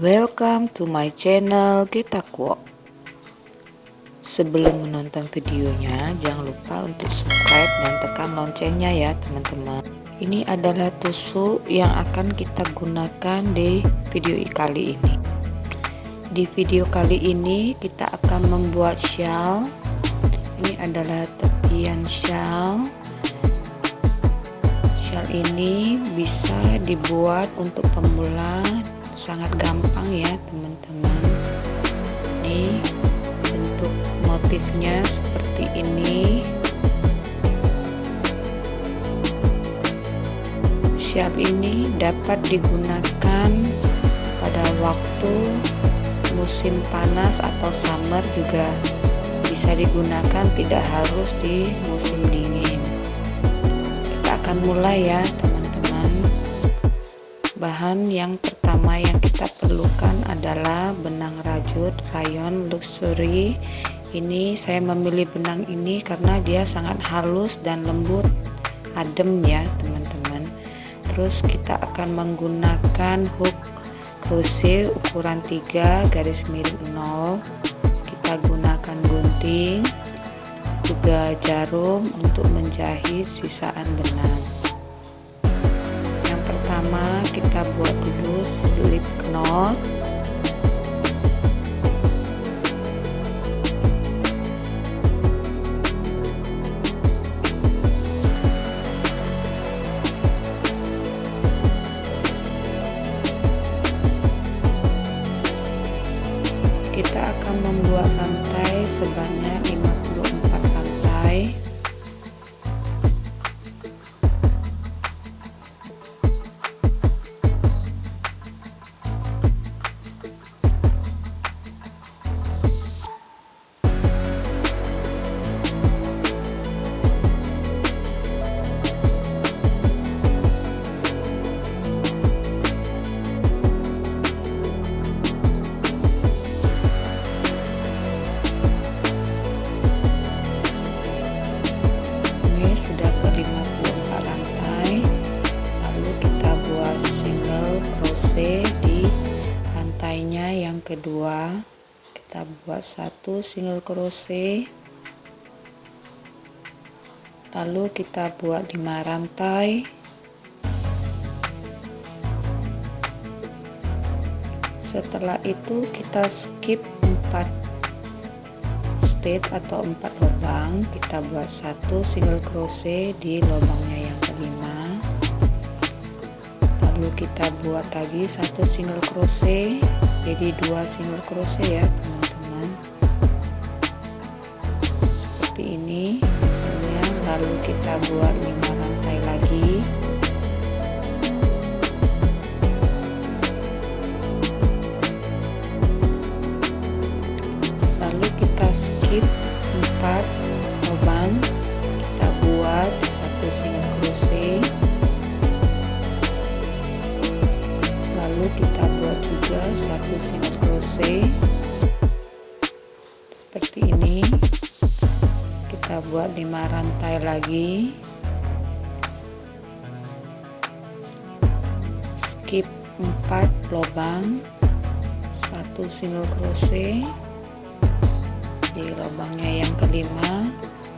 Welcome to my channel Getaquo. Sebelum menonton videonya, jangan lupa untuk subscribe dan tekan loncengnya ya teman-teman. Ini adalah tusuk yang akan kita gunakan di video kali ini. Di video kali ini kita akan membuat shawl. Ini adalah tepian shawl. Shawl ini bisa dibuat untuk pemula, sangat gampang ya teman-teman. Ini bentuk motifnya seperti ini. Shawl ini dapat digunakan pada waktu musim panas atau summer, juga bisa digunakan, tidak harus di musim dingin. Kita akan mulai ya teman-teman. Bahan yang pertama yang kita perlukan adalah benang rajut rayon luxury. Ini saya memilih benang ini karena dia sangat halus dan lembut, adem ya teman-teman. Terus kita akan menggunakan hook crochet ukuran 3 garis miring 0. Kita gunakan gunting, juga jarum untuk menjahit sisaan benang. Pertama kita buat dulu slip knot. Kita akan membuat rantai sebanyak 54 rantai. Sudah ke 54 rantai, lalu kita buat single crochet di rantainya yang kedua. Kita buat 1 single crochet, lalu kita buat 5 rantai. Setelah itu kita skip 4 stitch atau 4 lubang. Kita buat 1 single crochet di lubangnya yang kelima, lalu kita buat lagi 1 single crochet, jadi 2 single crochet ya teman-teman, seperti ini hasilnya. Lalu kita buat 5 rantai lagi, lalu kita skip 4 lubang, kita buat 1 single crochet, lalu kita buat juga 1 single crochet seperti ini. Kita buat 5 rantai lagi, skip 4 lubang, 1 single crochet di lubangnya yang kelima,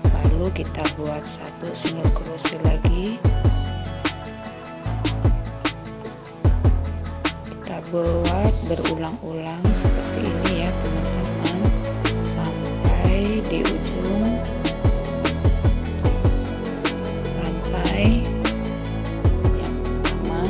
lalu kita buat 1 single crochet lagi. Kita buat berulang-ulang seperti ini ya teman-teman, sampai di ujung rantai yang pertama.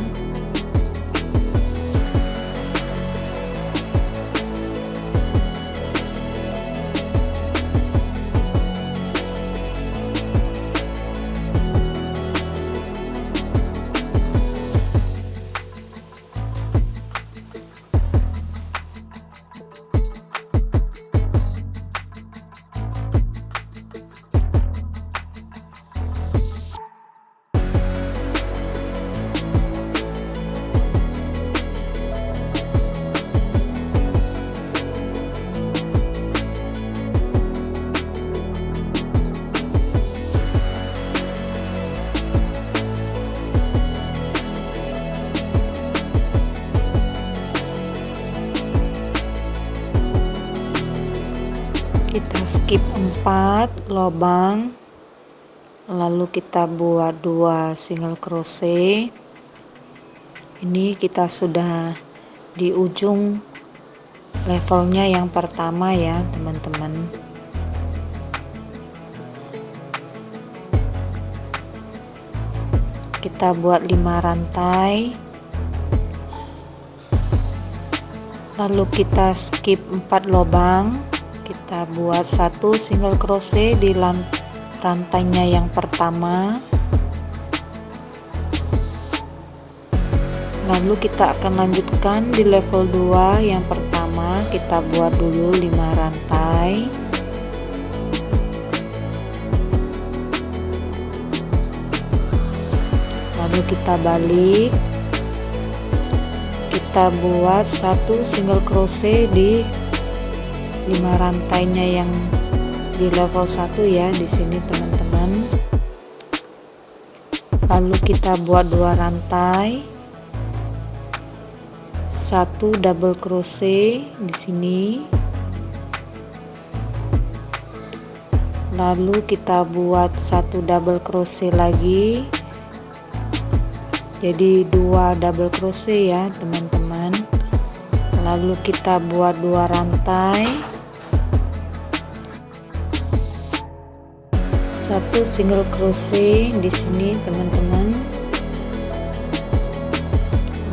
Kita skip 4 lubang, lalu kita buat 2 single crochet. Ini kita sudah di ujung levelnya yang pertama ya teman-teman. Kita buat 5 rantai, lalu kita skip 4 lubang, kita buat 1 single crochet di rantainya yang pertama, lalu kita akan lanjutkan di level 2 yang pertama. Kita buat dulu 5 rantai, lalu kita balik, kita buat 1 single crochet di 5 rantainya yang di level 1 ya di sini teman-teman. Lalu kita buat 2 rantai, 1 double crochet di sini, lalu kita buat 1 double crochet lagi, jadi 2 double crochet ya teman-teman. Lalu kita buat 2 rantai, 1 single crochet di sini teman-teman,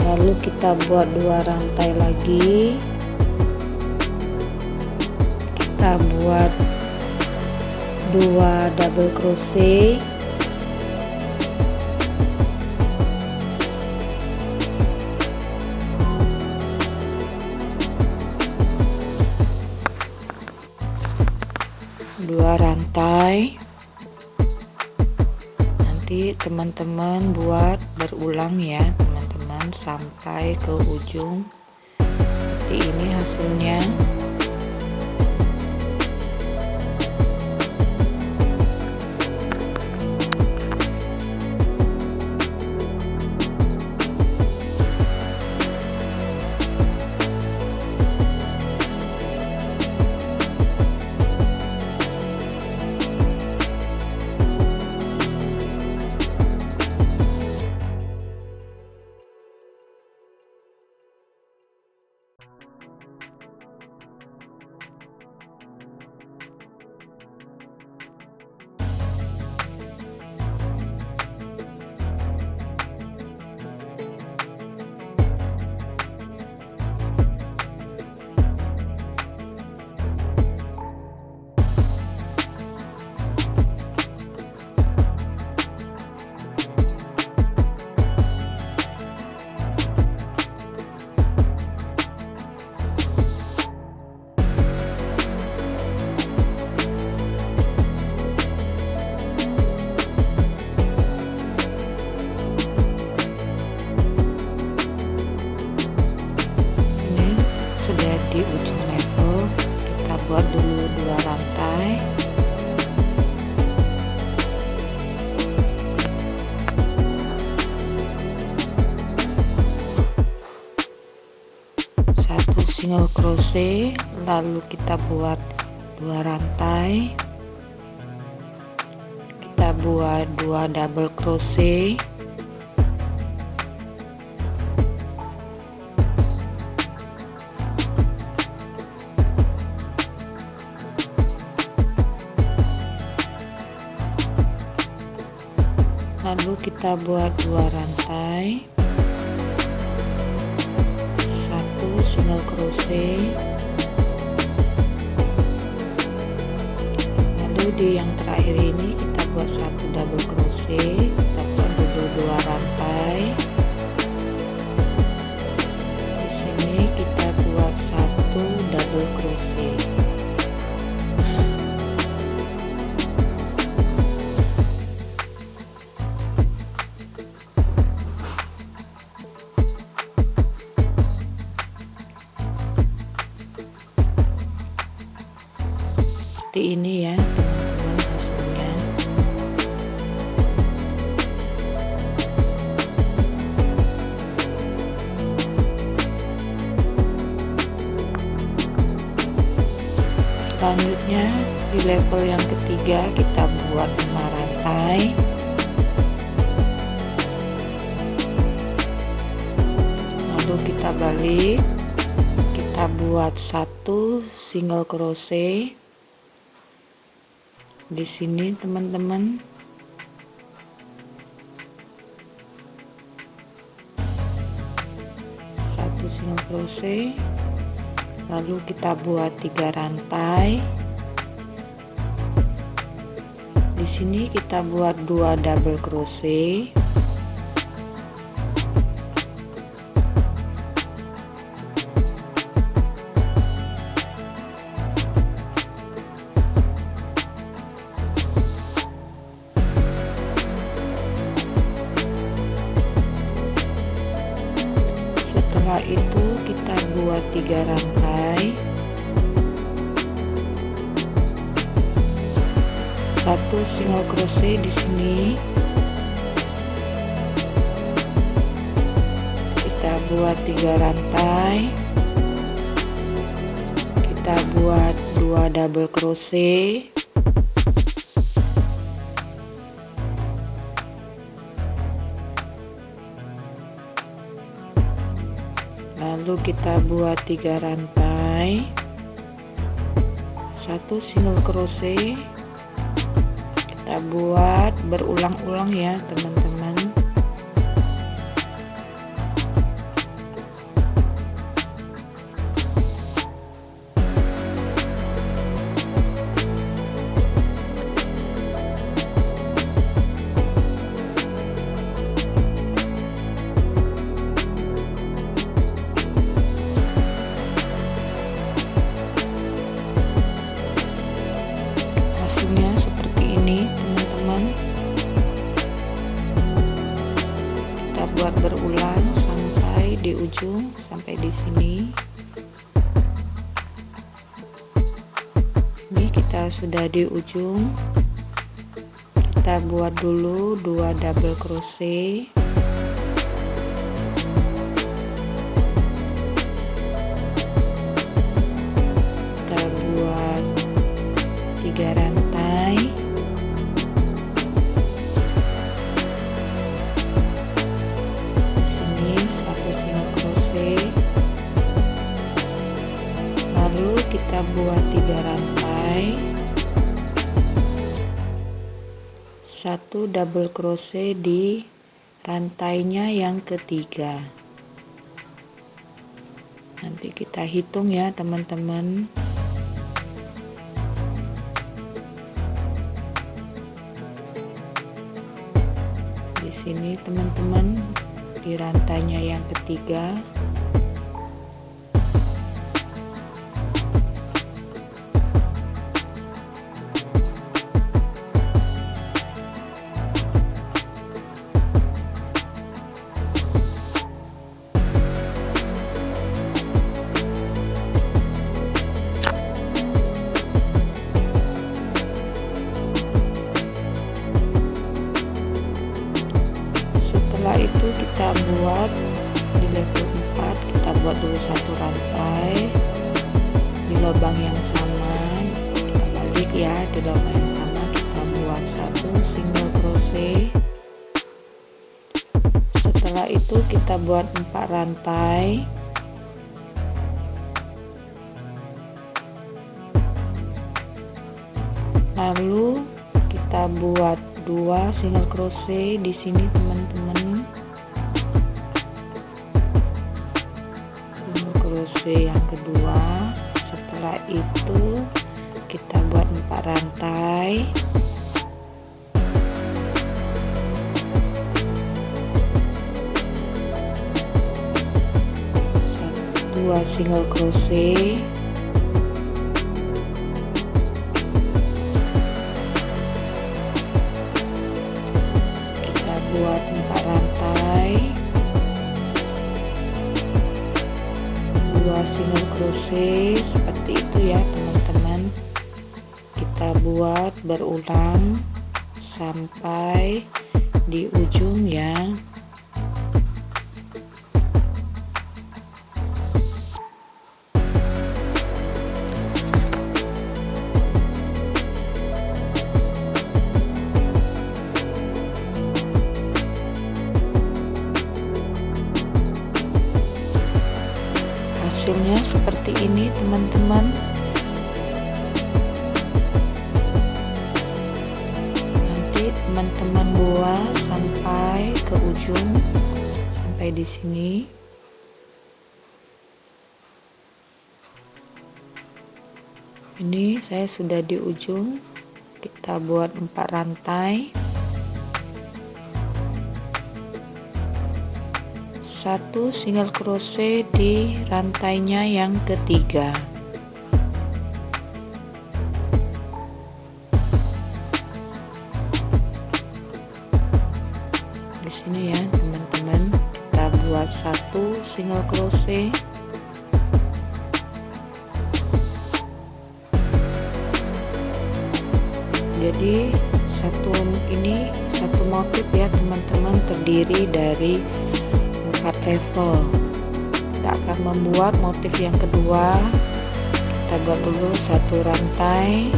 lalu kita buat 2 rantai lagi, kita buat 2 double crochet, dua rantai. Nanti teman-teman buat berulang ya teman-teman sampai ke ujung. Seperti ini hasilnya. Di ujung level kita buat dulu 2 rantai, satu single crochet, lalu kita buat 2 rantai, kita buat 2 double crochet, lalu kita buat 2 rantai, 1 single crochet, lalu di yang terakhir ini kita buat 1 double crochet, kita buat dulu 2 rantai, di sini kita buat 1 double crochet. Seperti ini ya teman-teman hasilnya. Selanjutnya di level yang ketiga kita buat 5 rantai. Lalu kita balik, kita buat 1 single crochet di sini teman-teman. Satu single crochet, lalu kita buat 3 rantai. Di sini kita buat 2 double crochet. Setelah itu kita buat 3 rantai. 1 single crochet di sini. Kita buat 3 rantai. Kita buat 2 double crochet. Lalu kita buat 3 rantai, 1 single crochet. Kita buat berulang-ulang ya teman-teman. Hasilnya seperti ini teman-teman. Kita buat berulang sampai di ujung, sampai di sini. Ini kita sudah di ujung. Kita buat dulu 2 double crochet. Kita buat 3 rantai. Di sini 1 single crochet. Lalu kita buat 3 rantai. 1 double crochet di rantainya yang ketiga. Nanti kita hitung ya teman-teman. Di sini teman-teman, di rantainya yang ketiga. Setelah itu kita buat di level 4, kita buat dulu 1 rantai di lubang yang sama. Kita balik ya, di lubang yang sama kita buat 1 single crochet. Setelah itu kita buat 4 rantai. Lalu kita buat 2 single crochet di sini teman-teman. Single crochet yang kedua. Setelah itu kita buat 4 rantai. 2 single crochet. Buat 4 rantai, 2 single crochet seperti itu ya teman-teman. Kita buat berulang sampai di ujung ya. hasilnya seperti ini teman-teman. Nanti teman-teman buat sampai ke ujung, sampai di sini. Ini saya sudah di ujung. Kita buat 4 rantai, 1 single crochet di rantainya yang ketiga. Di sini ya teman-teman, kita buat 1 single crochet. Jadi satu motif ya teman-teman, terdiri dari 4 level. Kita akan membuat motif yang kedua. Kita buat dulu 1 rantai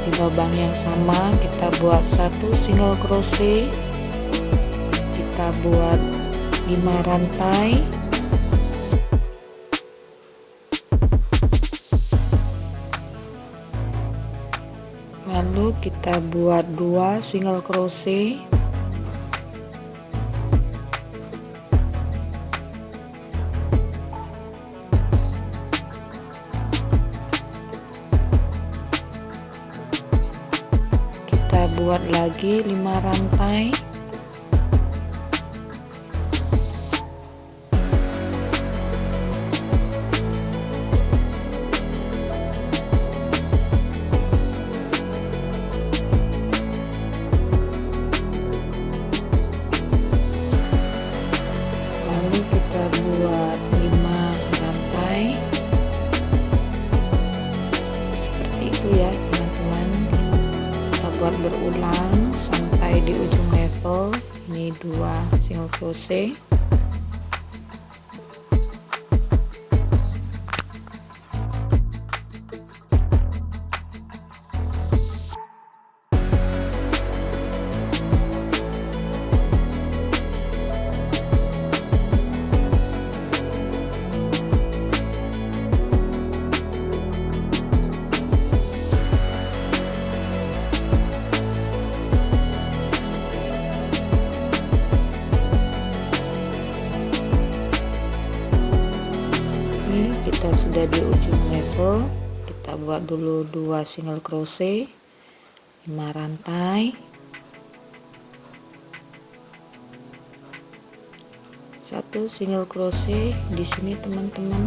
di lubang yang sama, kita buat 1 single crochet, kita buat 5 rantai, lalu kita buat 2 single crochet, kita buat lagi 5 rantai, buat 5 rantai seperti itu ya teman-teman. Kita buat berulang sampai di ujung level. Ini 2 single crochet, kita sudah di ujung level. Kita buat dulu 2 single crochet, 5 rantai, 1 single crochet di sini teman-teman,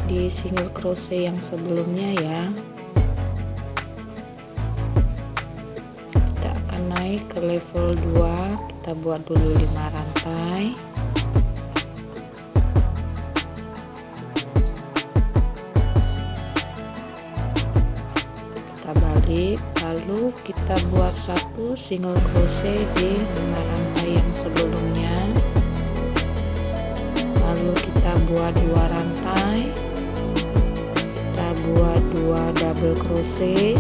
di single crochet yang sebelumnya ya. Kita akan naik ke level 2. Kita buat dulu 5 rantai, lalu kita buat 1 single crochet di 5 rantai yang sebelumnya, lalu kita buat 2 rantai, kita buat 2 double crochet,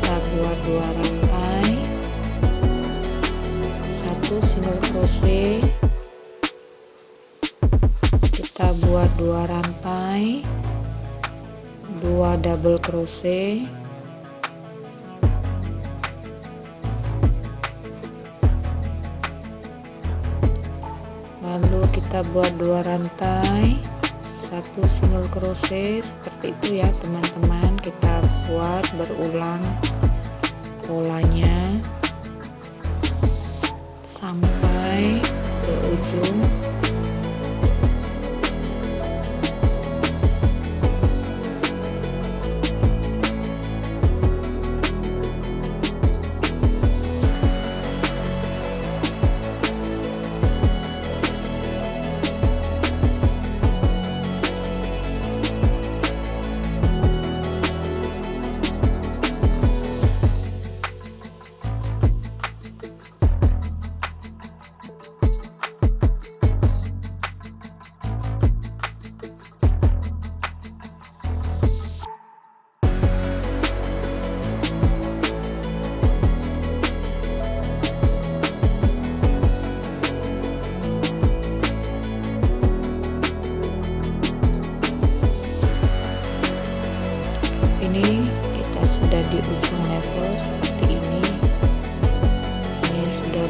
kita buat 2 rantai, 1 single crochet, kita buat 2 rantai, 2 double crochet, lalu kita buat 2 rantai, 1 single crochet. Seperti itu ya teman-teman, kita buat berulang polanya sampai ke ujung.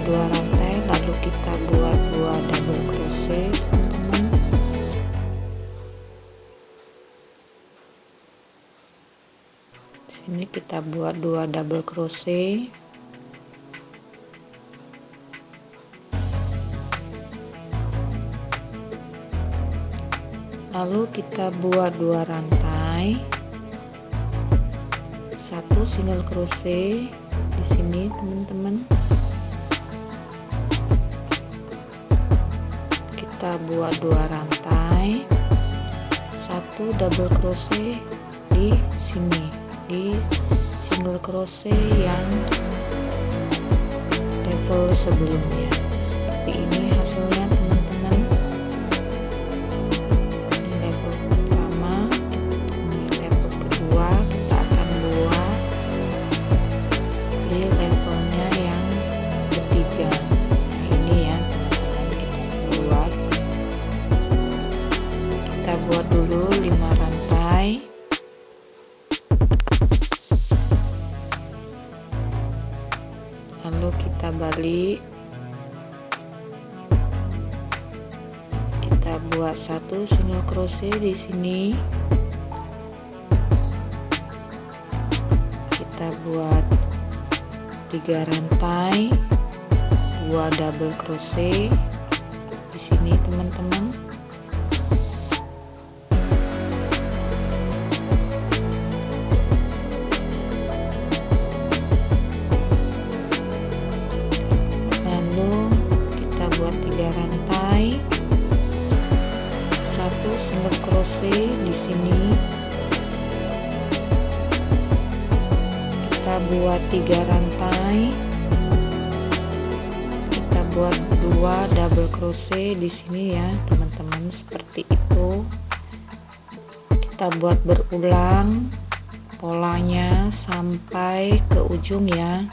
2 rantai, lalu kita buat 2 double crochet, teman-teman. Sini kita buat 2 double crochet. Lalu kita buat 2 rantai, 1 single crochet di sini, teman-teman. Kita buat 2 rantai, 1 double crochet di sini, di single crochet yang level sebelumnya. Seperti ini hasilnya, teman-teman. Ini level pertama, ini level kedua. Kita akan buat di levelnya yang ketiga. Nah, ini ya, teman-teman, kita buat dulu 5 rantai. Lalu kita balik, kita buat 1 single crochet di sini, kita buat 3 rantai, 2 double crochet di sini, teman-teman. Buat 3 rantai, 1 single crochet di sini. Kita buat 3 rantai, kita buat 2 double crochet di sini ya, teman-teman, seperti itu. Kita buat berulang polanya sampai ke ujung ya.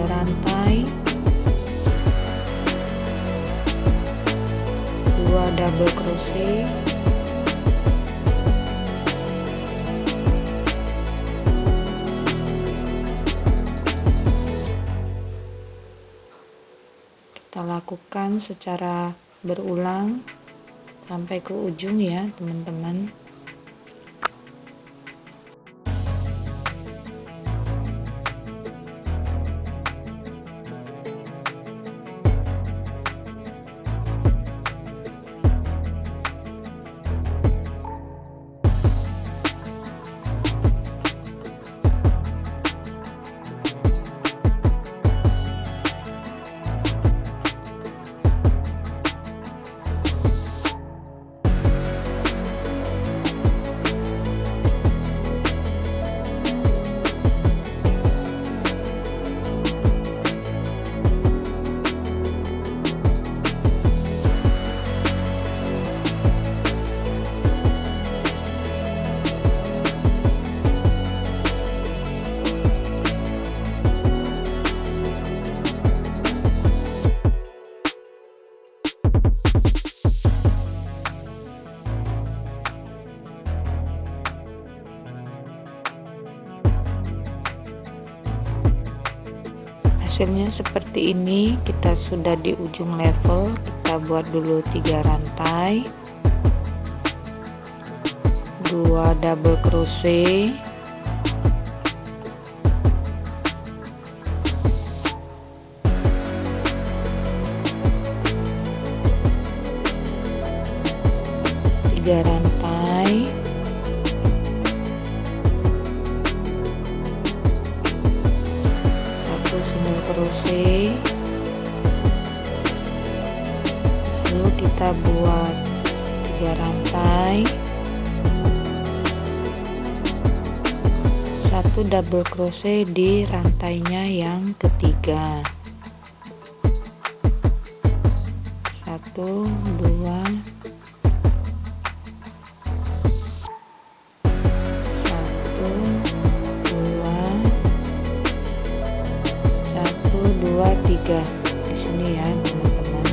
Rantai, 2 double crochet, kita lakukan secara berulang sampai ke ujung ya, teman-teman. Hasilnya seperti ini. Kita sudah di ujung level. Kita buat dulu 3 rantai, 2 double crochet, rantai, 1 single crochet, lalu kita buat 3 rantai, 1 double crochet di rantainya yang ketiga, 1 2 3 di sini ya, teman-teman.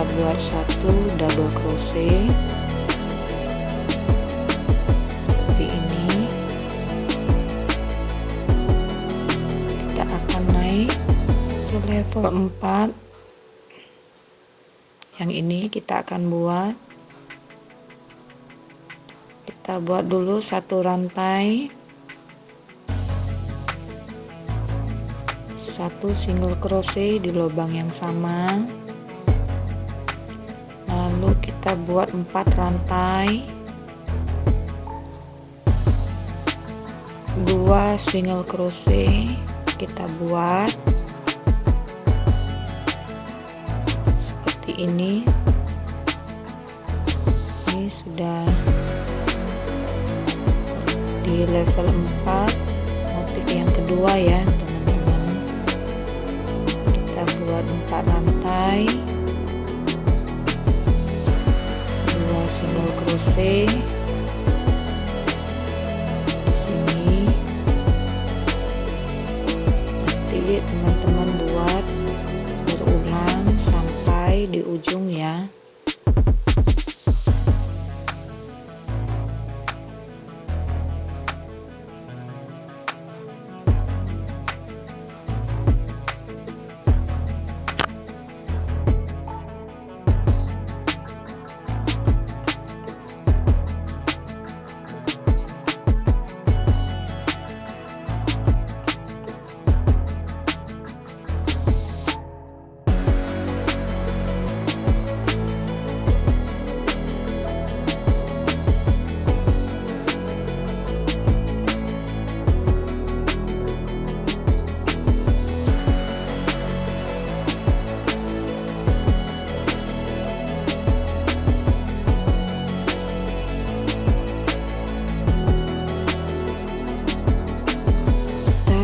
kita buat 1 double crochet seperti ini. Kita akan naik ke level 4. Yang ini kita akan buat, kita buat dulu 1 rantai, 1 single crochet di lubang yang sama, lalu kita buat 4 rantai, 2 single crochet kita buat seperti ini. Ini sudah di level 4 motif yang kedua ya teman-teman. Kita buat 4 rantai, 2 single crochet di sini. Nanti teman-teman buat berulang sampai di ujung ya.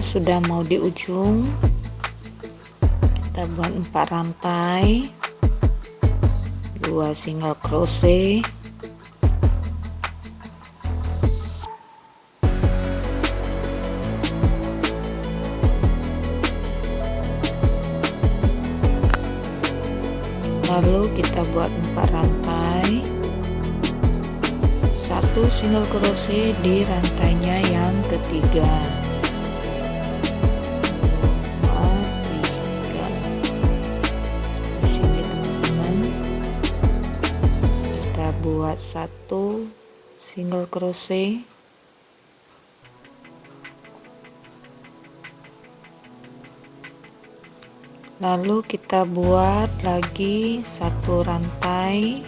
Sudah mau di ujung, kita buat 4 rantai, 2 single crochet, lalu kita buat 4 rantai, 1 single crochet di rantainya yang ketiga. Buat 1 single crochet, lalu kita buat lagi 1 rantai,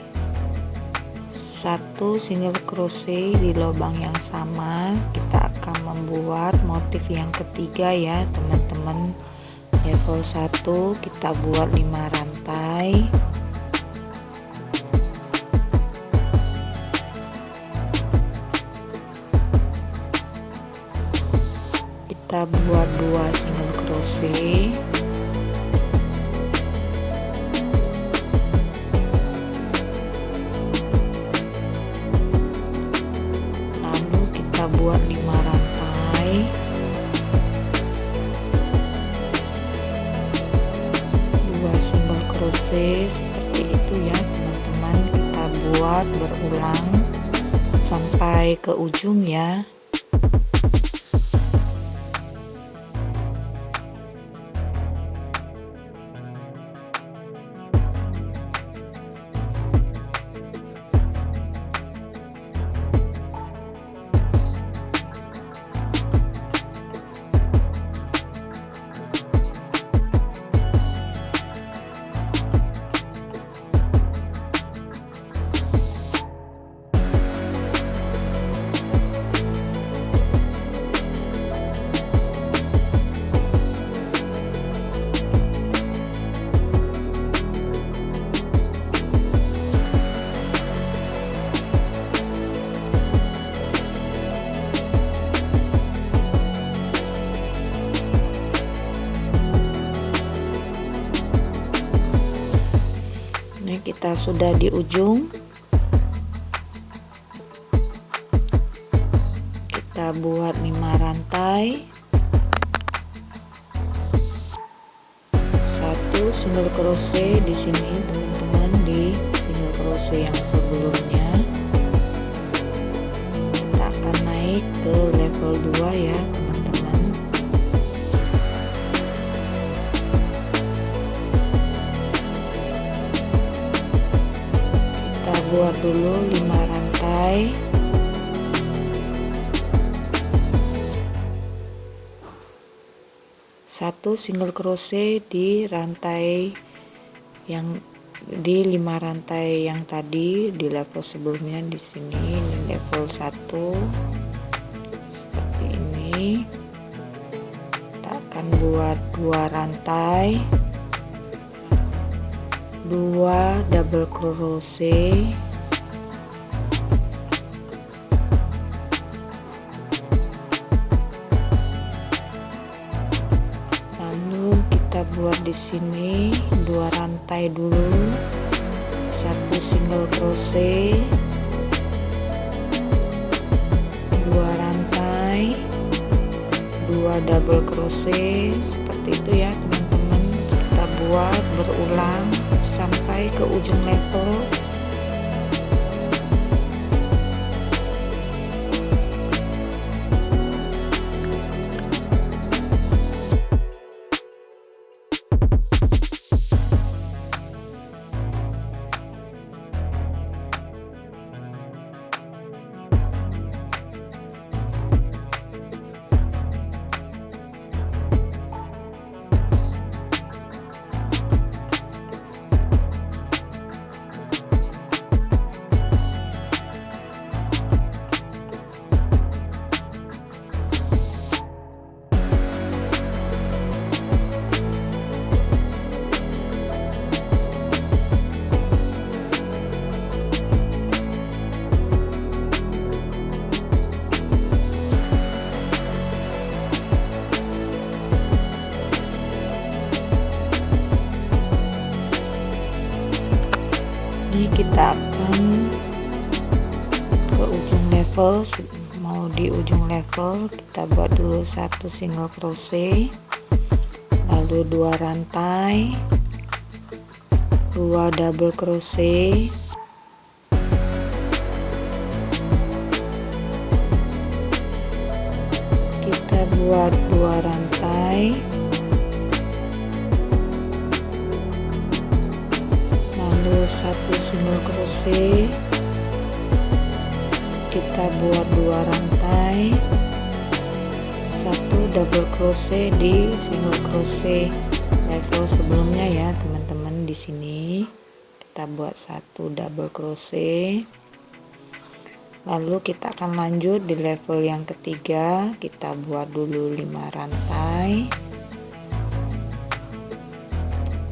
1 single crochet di lubang yang sama. Kita akan membuat motif yang ketiga ya teman-teman. Level 1 kita buat 5 rantai, kita buat 2 single crochet, lalu kita buat 5 rantai, 2 single crochet seperti itu ya teman-teman. Kita buat berulang sampai ke ujung ya. Kita sudah di ujung, kita buat 5 rantai, 1 single crochet di sini teman-teman, di crochet yang sebelumnya. Kita akan naik ke level 2 ya teman-teman. Kita buat dulu 5 rantai. Satu single crochet di rantai yang di 5 rantai yang tadi di level sebelumnya. Di sini di level 1 seperti ini. Kita akan buat 2 rantai, 2 double crochet, lalu kita buat di sini 2 rantai dulu, 1 single crochet, 2 rantai, 2 double crochet, seperti itu ya teman-teman. Kita buat berulang sampai ke ujung level. Ini kita akan ke ujung level. Mau di ujung level kita buat dulu 1 single crochet, lalu 2 rantai, 2 double crochet, kita buat 2 rantai, lalu 1 single crochet, kita buat 2 rantai, 1 double crochet di single crochet level sebelumnya ya teman-teman. Di sini kita buat 1 double crochet, lalu kita akan lanjut di level yang ketiga. Kita buat dulu 5 rantai,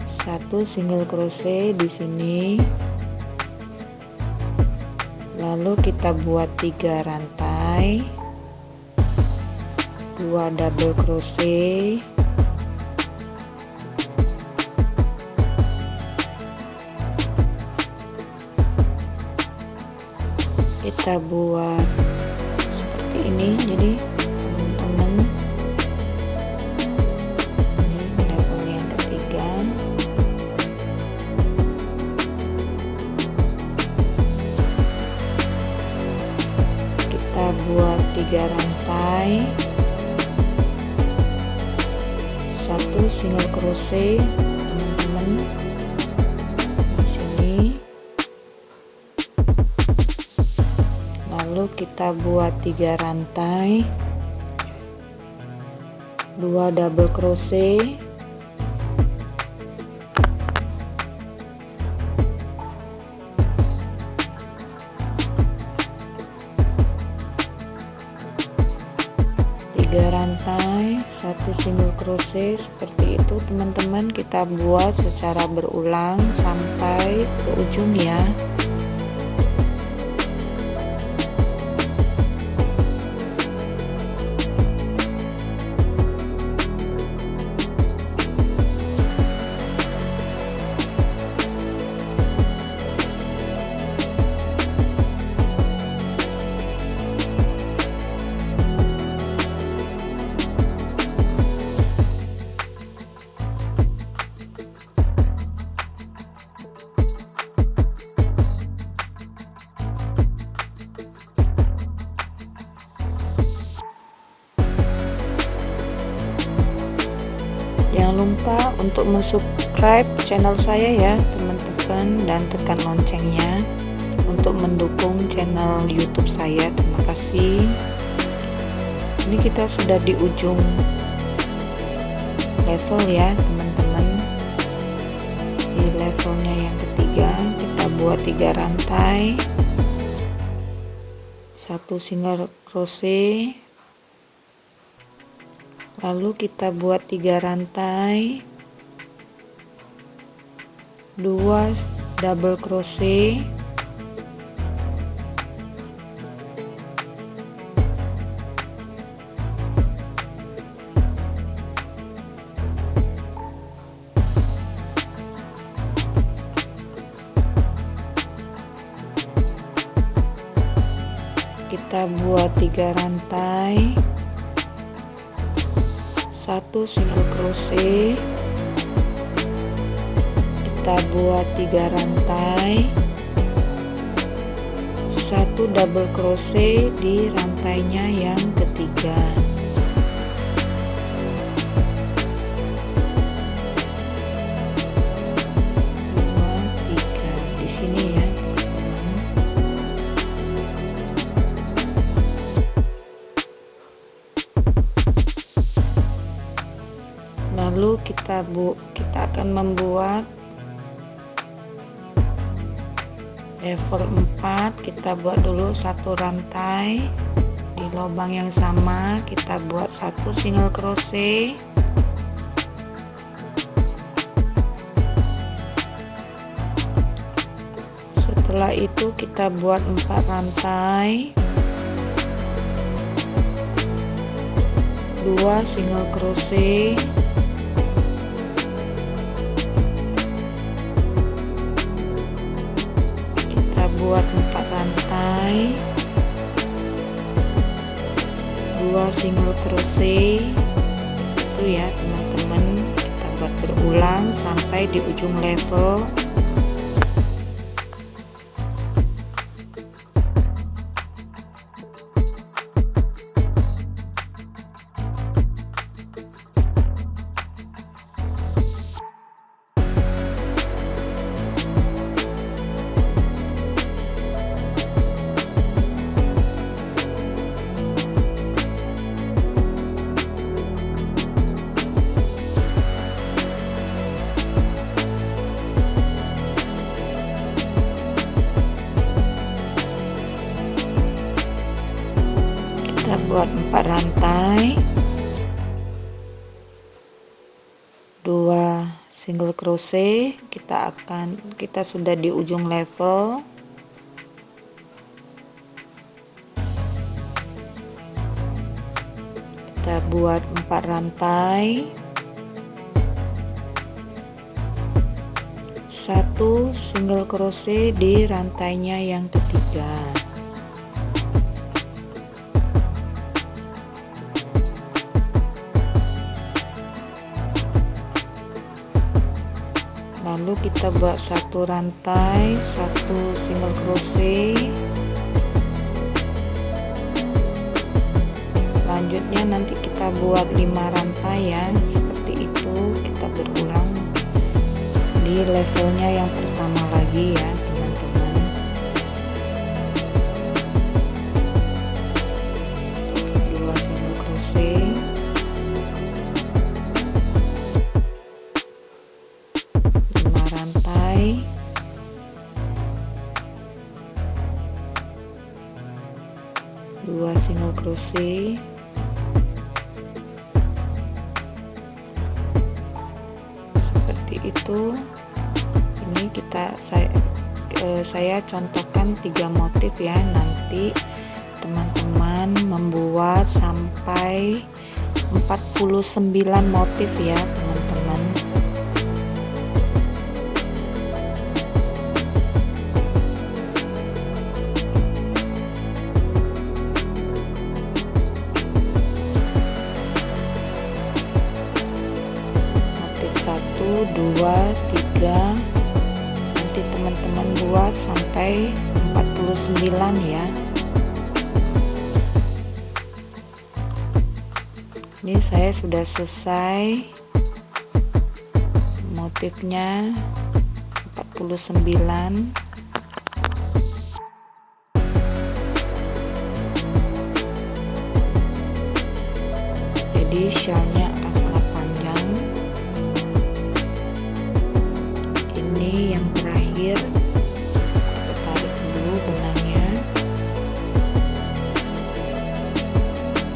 1 single crochet di sini, lalu kita buat 3 rantai, 2 double crochet, kita buat seperti ini. Jadi teman-teman, ini level yang ketiga. Kita buat 3 rantai, 1 single crochet teman-teman di sini, lalu kita buat 3 rantai, 2 double crochet, rantai, 1 single crochet. Seperti itu teman-teman, kita buat secara berulang sampai ke ujung ya. Jangan lupa untuk subscribe channel saya ya teman-teman, dan tekan loncengnya untuk mendukung channel YouTube saya. Terima kasih. Ini kita sudah di ujung level ya teman-teman. Di levelnya yang ketiga kita buat 3 rantai, 1 single crochet, lalu kita buat 3 rantai, 2 double crochet, kita buat 3 rantai, 1 single crochet, kita buat 3 rantai, 1 double crochet di rantainya yang ketiga. Di sini ya teman-teman. Lalu kita akan membuat level 4. Kita buat dulu 1 rantai di lubang yang sama, kita buat 1 single crochet, setelah itu kita buat 4 rantai, 2 single crochet, kita buat 4 rantai, 2 single crochet. Itu ya teman-teman, kita buat berulang sampai di ujung level. Kita buat 4 rantai, 2 single crochet. Kita sudah di ujung level. Kita buat 4 rantai, 1 single crochet di rantainya yang ketiga. Lalu kita buat 1 rantai, 1 single crochet. Selanjutnya nanti kita buat 5 rantai ya, seperti itu. Kita berulang di levelnya yang pertama lagi ya teman-teman. Dua single crochet, 5 rantai, 2 single crochet, seperti itu. Ini saya contohkan 3 motif ya. Nanti teman-teman membuat sampai 49 motif ya teman-teman. Motif 1, 2, 3, nanti teman-teman buat sampai 49 ya. Ini saya sudah selesai motifnya 49. Jadi shellnya akan sangat panjang. Ini yang terakhir, kita tarik dulu benangnya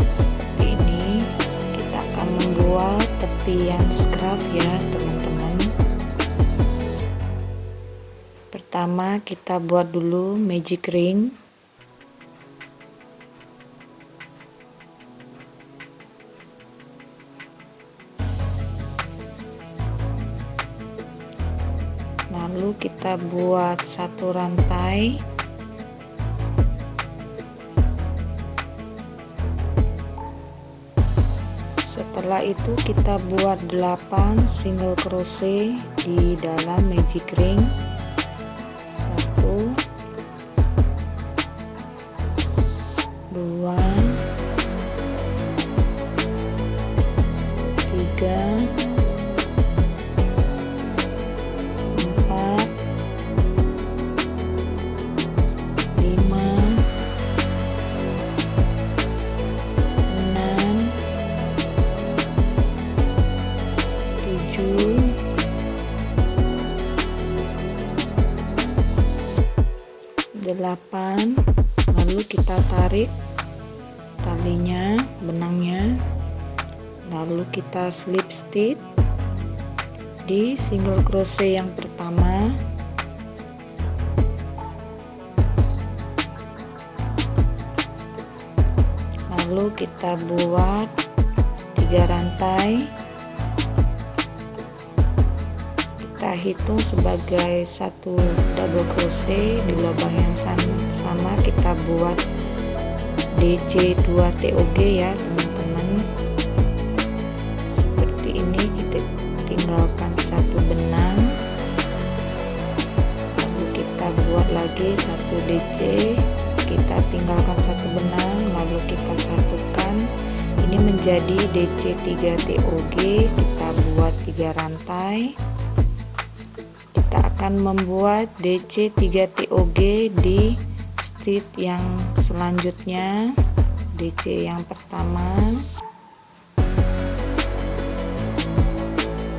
seperti ini. Kita akan membuat tepian scarf ya teman-teman. Pertama kita buat dulu magic ring. Lalu kita buat satu rantai. Setelah itu kita buat 8 single crochet di dalam magic ring. 1 2 3 8, lalu kita tarik talinya, benangnya, lalu kita slip stitch di single crochet yang pertama. Lalu kita buat 3 rantai. Kita hitung sebagai satu double crochet di lubang yang sama. Kita buat DC 2 TOG ya teman-teman. Seperti ini, kita tinggalkan satu benang, lalu kita buat lagi satu DC, kita tinggalkan satu benang, lalu kita satukan. Ini menjadi DC 3 TOG. Kita buat 3 rantai. Kita akan membuat DC 3 TOG di stitch yang selanjutnya. DC yang pertama,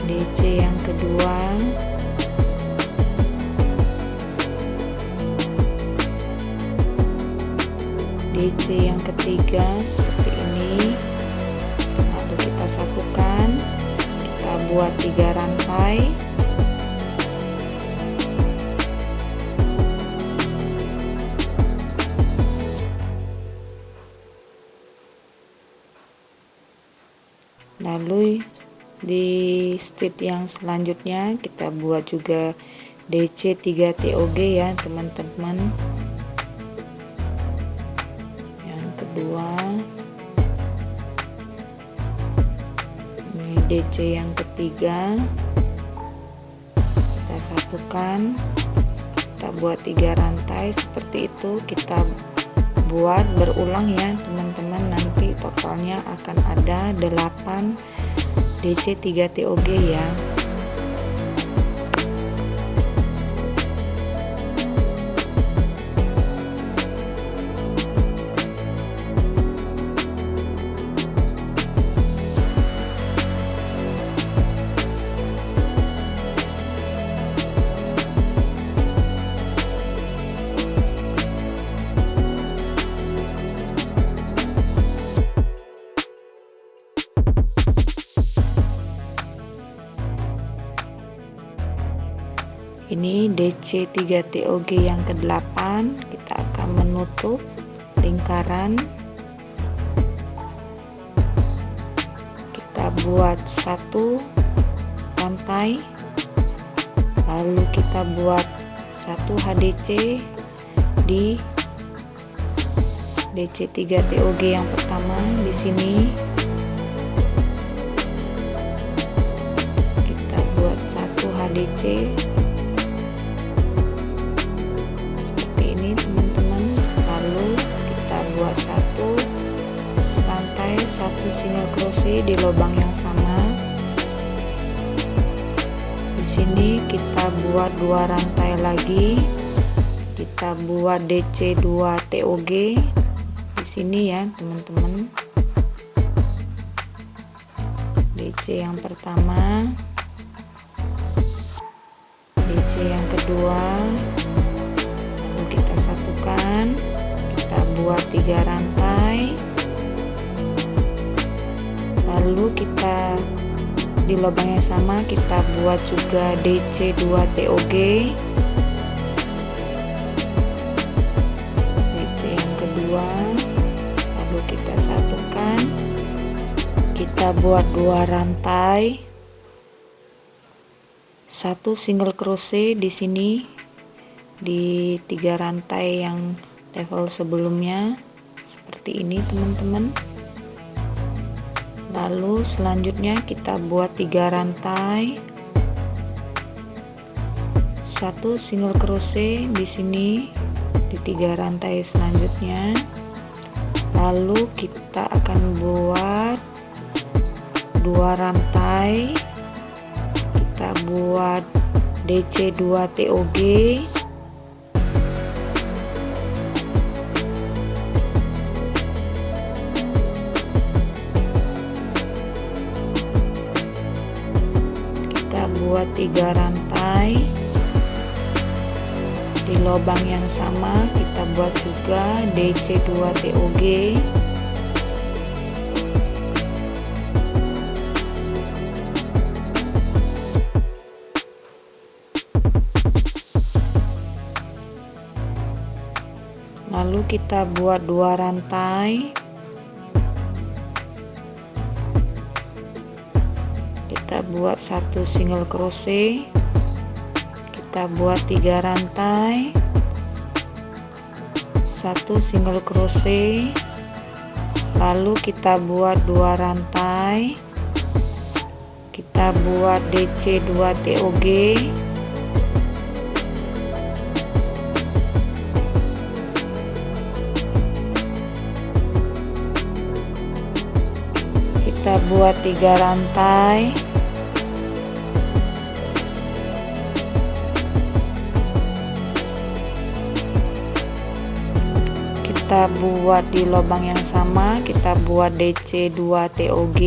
DC yang kedua, DC yang ketiga seperti ini. Lalu kita satukan, kita buat 3 rantai. Lalu di stitch yang selanjutnya kita buat juga DC 3 TOG ya teman-teman. Yang kedua, ini DC yang ketiga, kita satukan, kita buat 3 rantai seperti itu. Kita buat berulang ya teman-teman, nanti totalnya akan ada 8 DC 3 TOG ya. Ini DC 3 TOG yang ke-8. Kita akan menutup lingkaran. Kita buat satu rantai, lalu kita buat satu HDC di DC 3 TOG yang pertama. Di sini kita buat satu HDC seperti ini teman-teman. Lalu kita buat satu rantai, satu single crochet di lubang yang sama. Di sini kita buat 2 rantai lagi. Kita buat DC 2 TOG di sini ya, teman-teman. DC yang pertama, DC yang kedua, lalu kita satukan. Kita buat 3 rantai, lalu kita di lubang yang sama kita buat juga DC 2 TOG, DC yang kedua, lalu kita satukan. Kita buat 2 rantai, 1 single crochet di sini di 3 rantai yang level sebelumnya seperti ini, teman-teman. Lalu selanjutnya kita buat 3 rantai, 1 single crochet di sini di 3 rantai selanjutnya. Lalu kita akan buat 2 rantai, kita buat DC 2 TOG, buat 3 rantai di lubang yang sama. Kita buat juga DC 2 TOG, lalu kita buat 2 rantai, kita buat 1 single crochet, kita buat 3 rantai, 1 single crochet, lalu kita buat 2 rantai, kita buat DC 2 TOG, kita buat 3 rantai, kita buat di lubang yang sama, kita buat DC 2 TOG,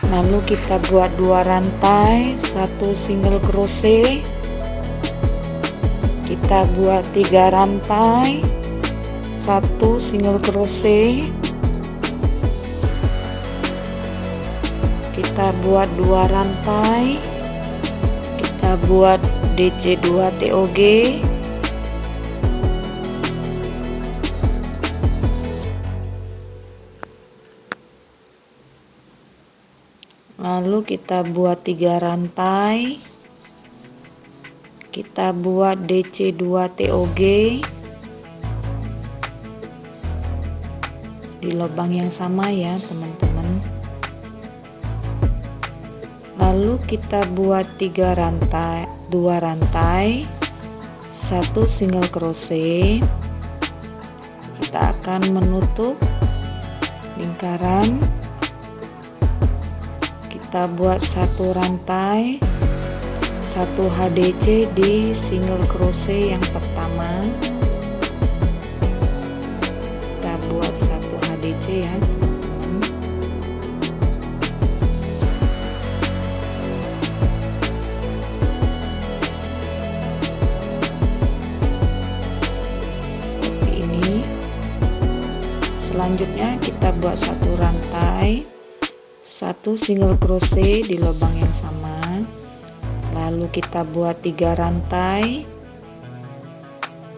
lalu kita buat 2 rantai, 1 single crochet, kita buat 3 rantai, 1 single crochet, kita buat 2 rantai, kita buat DC 2 TOG, lalu kita buat 3 rantai, kita buat DC 2 TOG di lubang yang sama ya, teman-teman. Lalu kita buat 3 rantai, 2 rantai, 1 single crochet. Kita akan menutup lingkaran. Kita buat 1 rantai, 1 HDC di single crochet yang pertama. Kita buat 1 HDC ya, teman-teman. Seperti ini. Selanjutnya kita buat 1 rantai, 1 single crochet di lubang yang sama, lalu kita buat 3 rantai,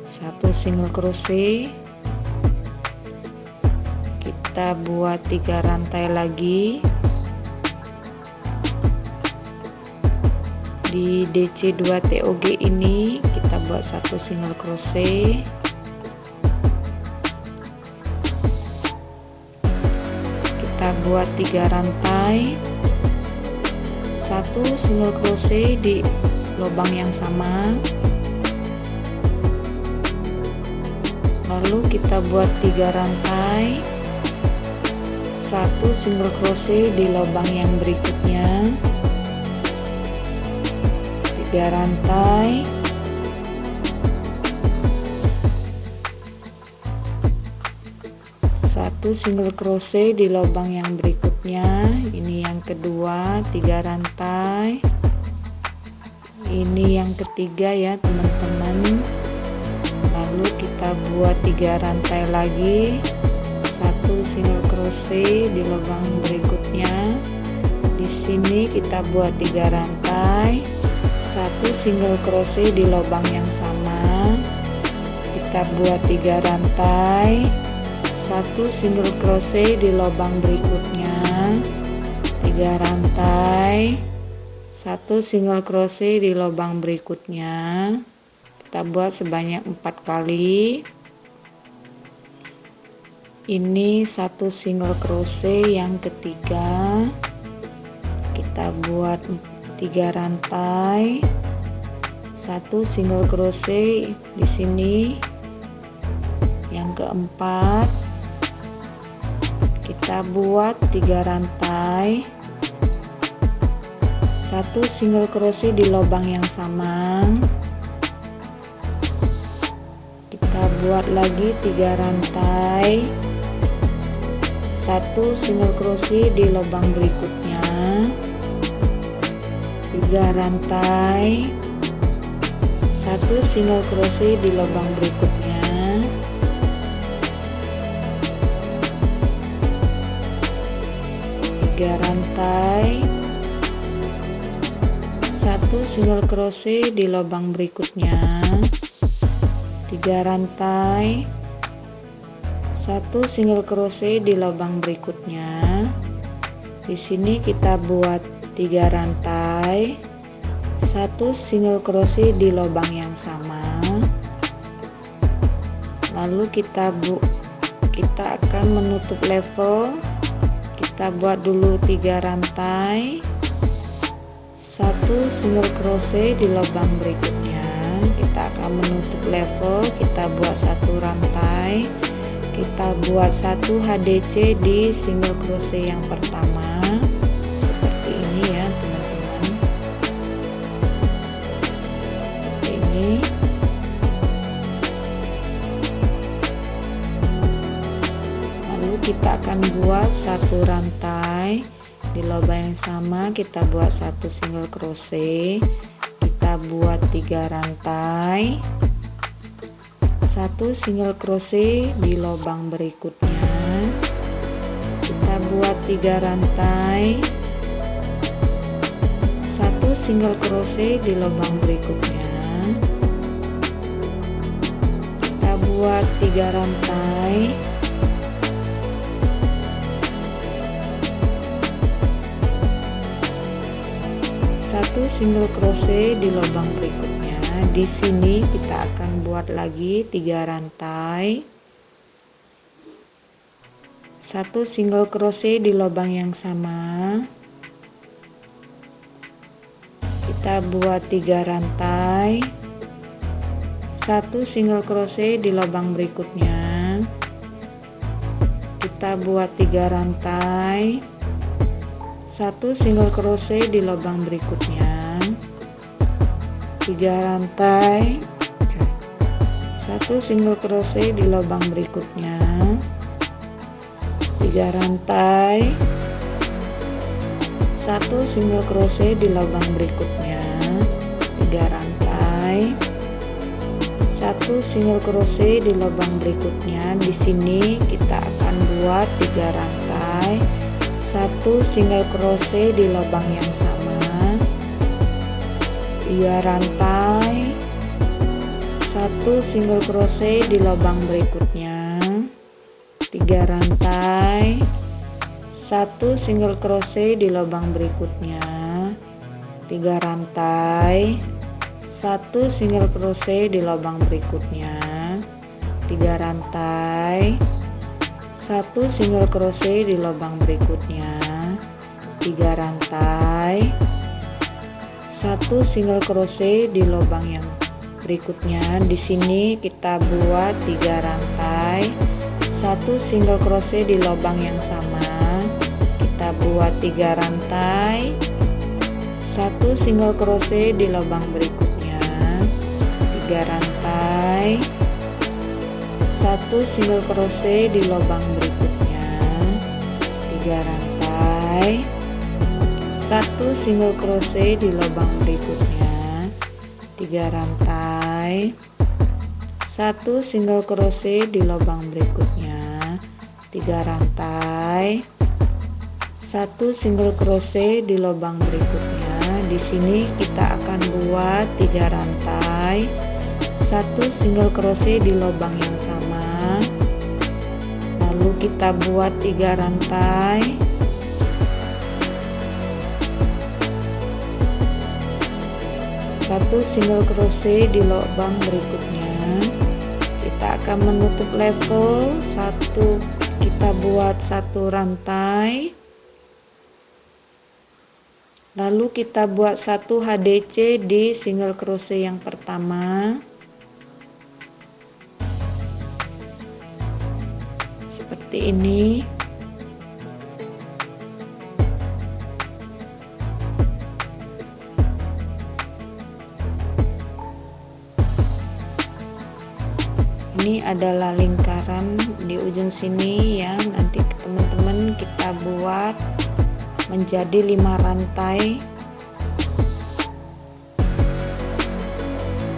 1 single crochet, kita buat 3 rantai lagi di DC 2 TOG ini, kita buat 1 single crochet, kita buat 3 rantai, 1 single crochet di lubang yang sama, Lalu kita buat 3 rantai, 1 single crochet di lubang yang berikutnya, 3 rantai, 1 single crochet di lubang yang berikutnya. Ini yang kedua, 3 rantai. Ini yang ketiga ya teman-teman. Lalu kita buat 3 rantai lagi, 1 single crochet di lubang berikutnya. Di sini kita buat 3 rantai, 1 single crochet di lubang yang sama. Kita buat 3 rantai, 1 single crochet di lubang berikutnya, 3 rantai, 1 single crochet di lubang berikutnya. Kita buat sebanyak 4 kali. Ini 1 single crochet yang ketiga. Kita buat 3 rantai, 1 single crochet di sini. Yang keempat, kita buat 3 rantai, 1 single crochet di lubang yang sama. Kita buat lagi 3 rantai, 1 single crochet di lubang berikutnya, 3 rantai, 1 single crochet di lubang berikutnya, 3 rantai, 1 single crochet di lubang berikutnya, 3 rantai, 1 single crochet di lubang berikutnya. Di sini kita buat 3 rantai, 1 single crochet di lubang yang sama. Lalu kita akan menutup level. Kita buat dulu 3 rantai, 1 single crochet di lubang berikutnya. Kita akan menutup level. Kita buat 1 rantai, kita buat 1 HDC di single crochet yang pertama, seperti ini ya teman-teman, seperti ini. Lalu kita akan buat 1 rantai di lubang yang sama. Kita buat 1 single crochet, kita buat 3 rantai, 1 single crochet di lubang berikutnya. Kita buat 3 rantai, 1 single crochet di lubang berikutnya. Kita buat 3 rantai, 1 single crochet di lubang berikutnya. Di sini kita akan buat lagi 3 rantai, 1 single crochet di lubang yang sama. Kita buat 3 rantai, 1 single crochet di lubang berikutnya. Kita buat 3 rantai, 1 single crochet di lubang berikutnya, 3 rantai, 1 single crochet di lubang berikutnya, 3 rantai, 1 single crochet di lubang berikutnya, 3 rantai, 1 single crochet di lubang berikutnya. Di sini kita akan buat 3 rantai, 1 single crochet di lubang yang sama, 3 rantai, 1 single crochet di lubang berikutnya, 3 rantai, 1 single crochet di lubang berikutnya, 3 rantai, 1 single crochet di lubang berikutnya, 3 rantai, 1 single crochet di lubang berikutnya, 3 rantai, 1 single crochet di lubang yang Berikutnya di sini kita buat 3 rantai, 1 single crochet di lubang yang sama. Kita buat 3 rantai, 1 single crochet di lubang berikutnya, 3 rantai, 1 single crochet di lubang berikutnya, 3 rantai, 1 single crochet di lubang berikutnya, 3 rantai, 1 single crochet di lubang berikutnya, 3 rantai, 1 single crochet di lubang berikutnya. Di sini kita akan buat 3 rantai, 1 single crochet di lubang yang sama. Lalu kita buat 3 rantai, 1 single crochet di lubang berikutnya. Kita akan menutup level 1. Kita buat 1 rantai, lalu kita buat 1 HDC di single crochet yang pertama seperti ini. Ini adalah lingkaran di ujung sini yang nanti teman-teman kita buat menjadi 5 rantai.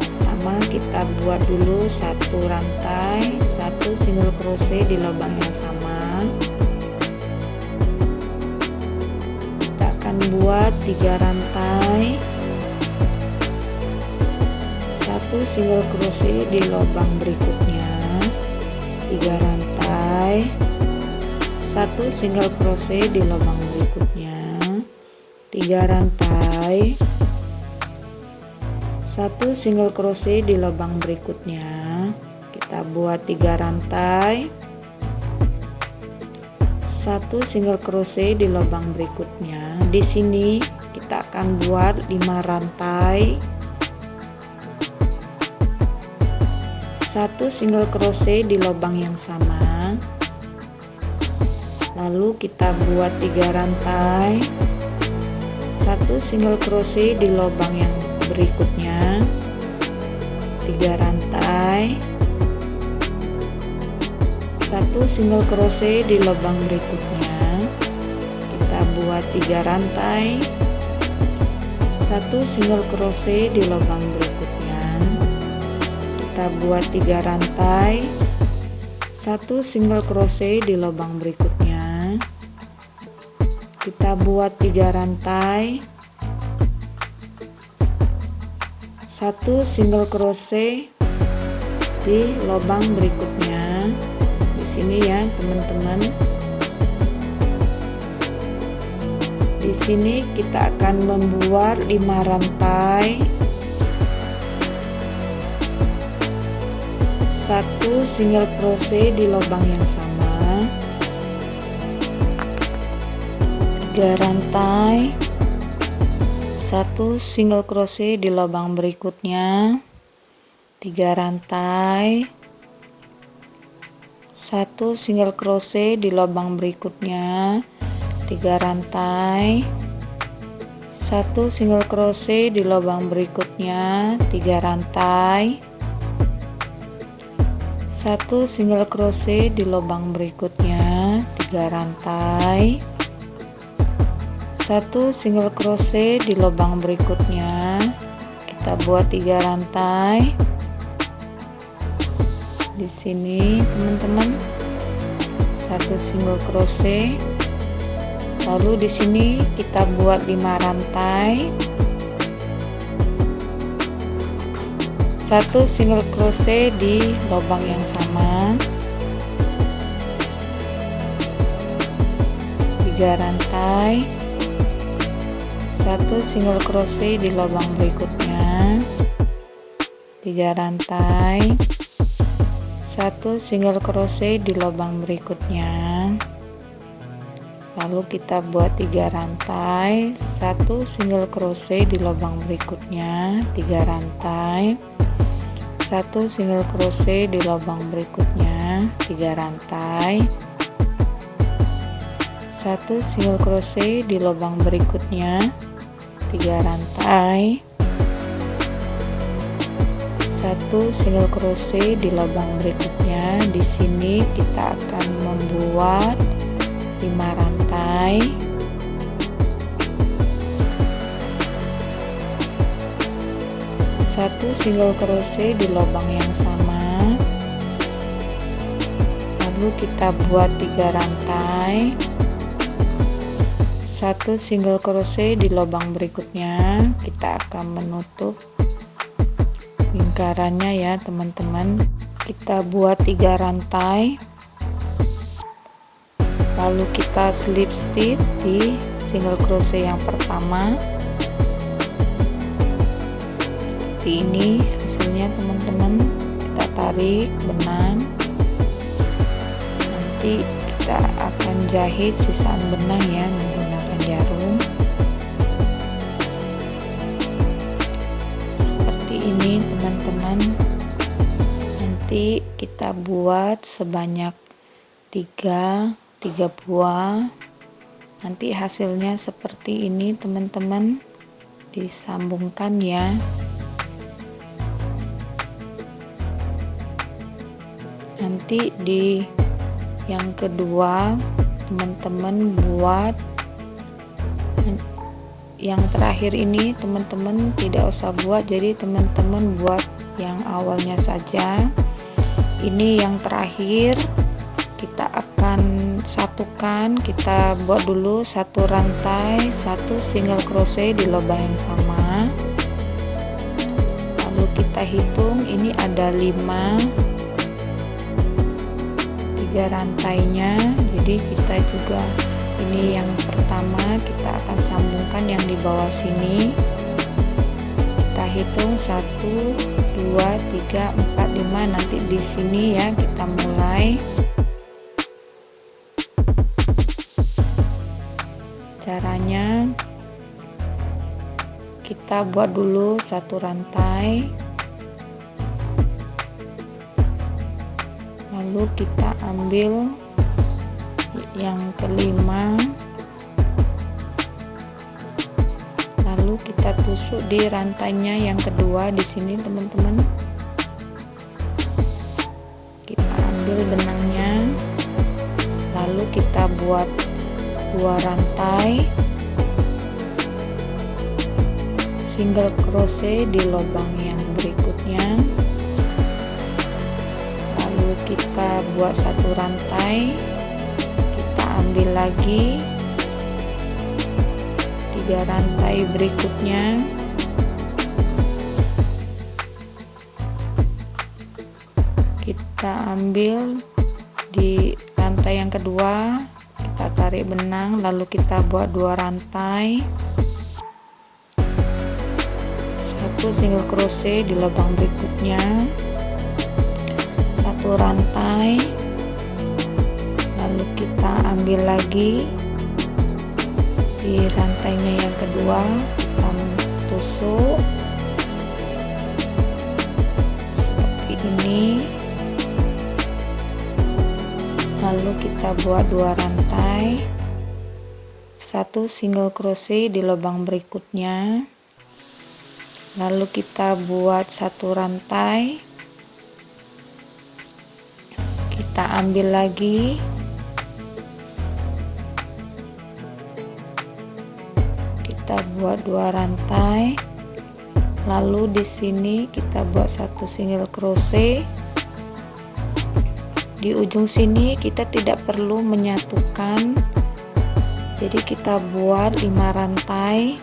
Pertama kita buat dulu 1 rantai, 1 single crochet di lubang yang sama. Kita akan buat 3 rantai, 1 single crochet di lubang berikutnya, 3 rantai, 1 single crochet di lubang berikutnya, 3 rantai, 1 single crochet di lubang berikutnya. Kita buat 3 rantai, 1 single crochet di lubang berikutnya. Di sini kita akan buat 5 rantai, 1 single crochet di lubang yang sama. Lalu kita buat 3 rantai, 1 single crochet di lubang yang berikutnya, 3 rantai, 1 single crochet di lubang berikutnya. Kita buat 3 rantai, 1 single crochet di lubang berikutnya. Kita buat 3 rantai, 1 single crochet di lubang berikutnya. Kita buat 3 rantai, 1 single crochet di lubang berikutnya. Di sini ya teman-teman. Di sini kita akan membuat 5 rantai, 1 single crochet di lubang yang sama, 3 rantai, 1 single crochet di lubang berikutnya, 3 rantai, 1 single crochet di lubang berikutnya, 3 rantai, 1 single crochet di lubang berikutnya, 3 rantai, 1 single crochet di lubang berikutnya, 3 rantai, 1 single crochet di lubang berikutnya. Kita buat 3 rantai di sini teman-teman, 1 single crochet. Lalu di sini kita buat 5 rantai, 1 single crochet di lubang yang sama, 3 rantai, 1 single crochet di lubang berikutnya, 3 rantai, 1 single crochet di lubang berikutnya. Lalu kita buat 3 rantai, 1 single crochet di lubang berikutnya, 3 rantai, 1 single crochet di lubang berikutnya 3 rantai, 1 single crochet di lubang berikutnya 3 rantai, 1 single crochet di lubang berikutnya. Di sini kita akan membuat 5 rantai, 1 single crochet di lubang yang sama, lalu kita buat 3 rantai, 1 single crochet di lubang berikutnya. Kita akan menutup lingkarannya ya teman-teman. Kita buat 3 rantai, lalu kita slip stitch di single crochet yang pertama. Seperti ini hasilnya teman-teman. Kita tarik benang, nanti kita akan jahit sisaan benang ya menggunakan jarum. Ini teman-teman, nanti kita buat sebanyak 3 buah. Nanti hasilnya seperti ini teman-teman, disambungkan ya. Nanti di yang kedua teman-teman buat yang terakhir ini teman-teman tidak usah buat, jadi teman-teman buat yang awalnya saja. Ini yang terakhir kita akan satukan. Kita buat dulu 1 rantai 1 single crochet di lubang yang sama, lalu kita hitung ini ada 3 rantainya. Jadi kita juga ini yang pertama kita akan sambungkan yang di bawah sini. Kita hitung 1 2 3 4 5. Nanti di sini ya kita mulai. Caranya kita buat dulu 1 rantai, lalu kita ambil yang kelima, lalu kita tusuk di rantainya yang kedua. Di sini teman-teman kita ambil benangnya, lalu kita buat 2 rantai single crochet di lubang yang berikutnya, lalu kita buat 1 rantai, ambil lagi 3 rantai berikutnya, kita ambil di rantai yang kedua, kita tarik benang, lalu kita buat 2 rantai 1 single crochet di lubang berikutnya, 1 rantai, lalu kita ambil lagi di rantainya yang kedua, kita tusuk seperti ini, lalu kita buat 2 rantai 1 single crochet di lubang berikutnya, lalu kita buat 1 rantai, kita ambil lagi kita buat 2 rantai, lalu di sini kita buat 1 single crochet. Di ujung sini kita tidak perlu menyatukan, jadi kita buat 5 rantai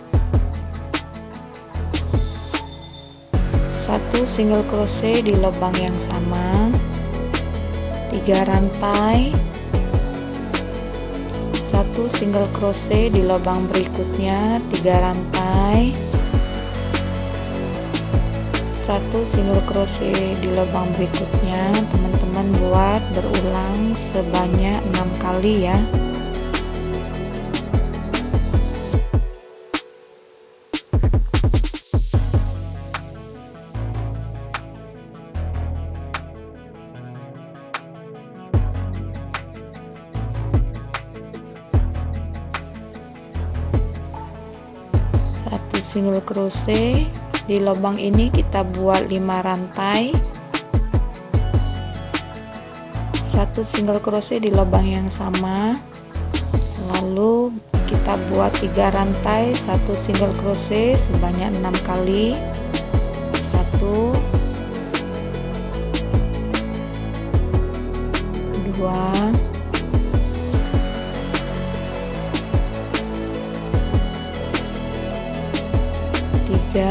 1 single crochet di lubang yang sama, 3 rantai 1 single crochet di lubang berikutnya, 3 rantai 1 single crochet di lubang berikutnya. Teman-teman buat berulang sebanyak 6 kali ya. single crochet. Di lubang ini kita buat 5 rantai, 1 single crochet di lubang yang sama, lalu kita buat 3 rantai, 1 single crochet sebanyak 6 kali, 1 2 3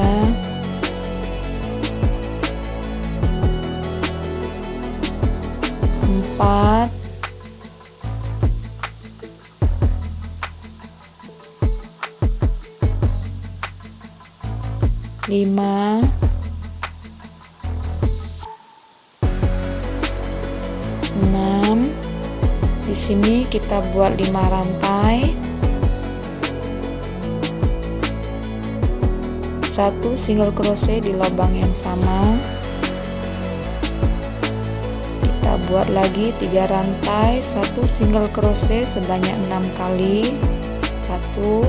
4 5 6. Di sini kita buat 5 rantai, 1 single crochet di lubang yang sama, kita buat lagi 3 rantai, 1 single crochet sebanyak 6 kali, 1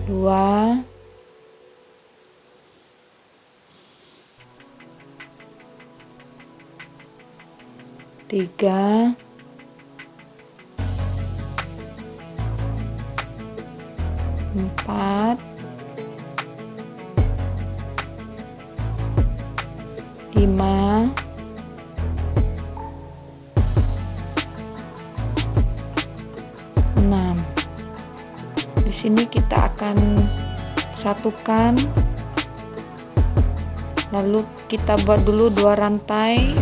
2 3 4 5 6. Di sini kita akan satukan, lalu kita buat dulu 2 rantai,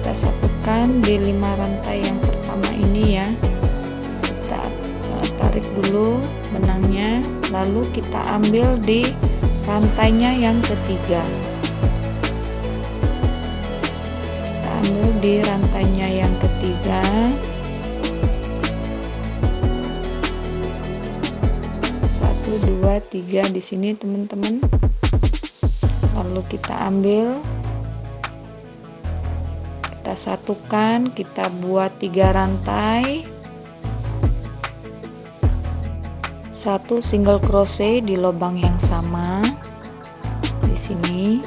kita satukan di 5 rantai yang pertama ini ya. Kita tarik dulu benangnya, lalu kita ambil di rantainya yang ketiga, kita ambil di rantainya yang ketiga, 1 2 3 di sini teman-teman, lalu kita ambil, kita satukan, kita buat 3 rantai, 1 single crochet di lubang yang sama di sini,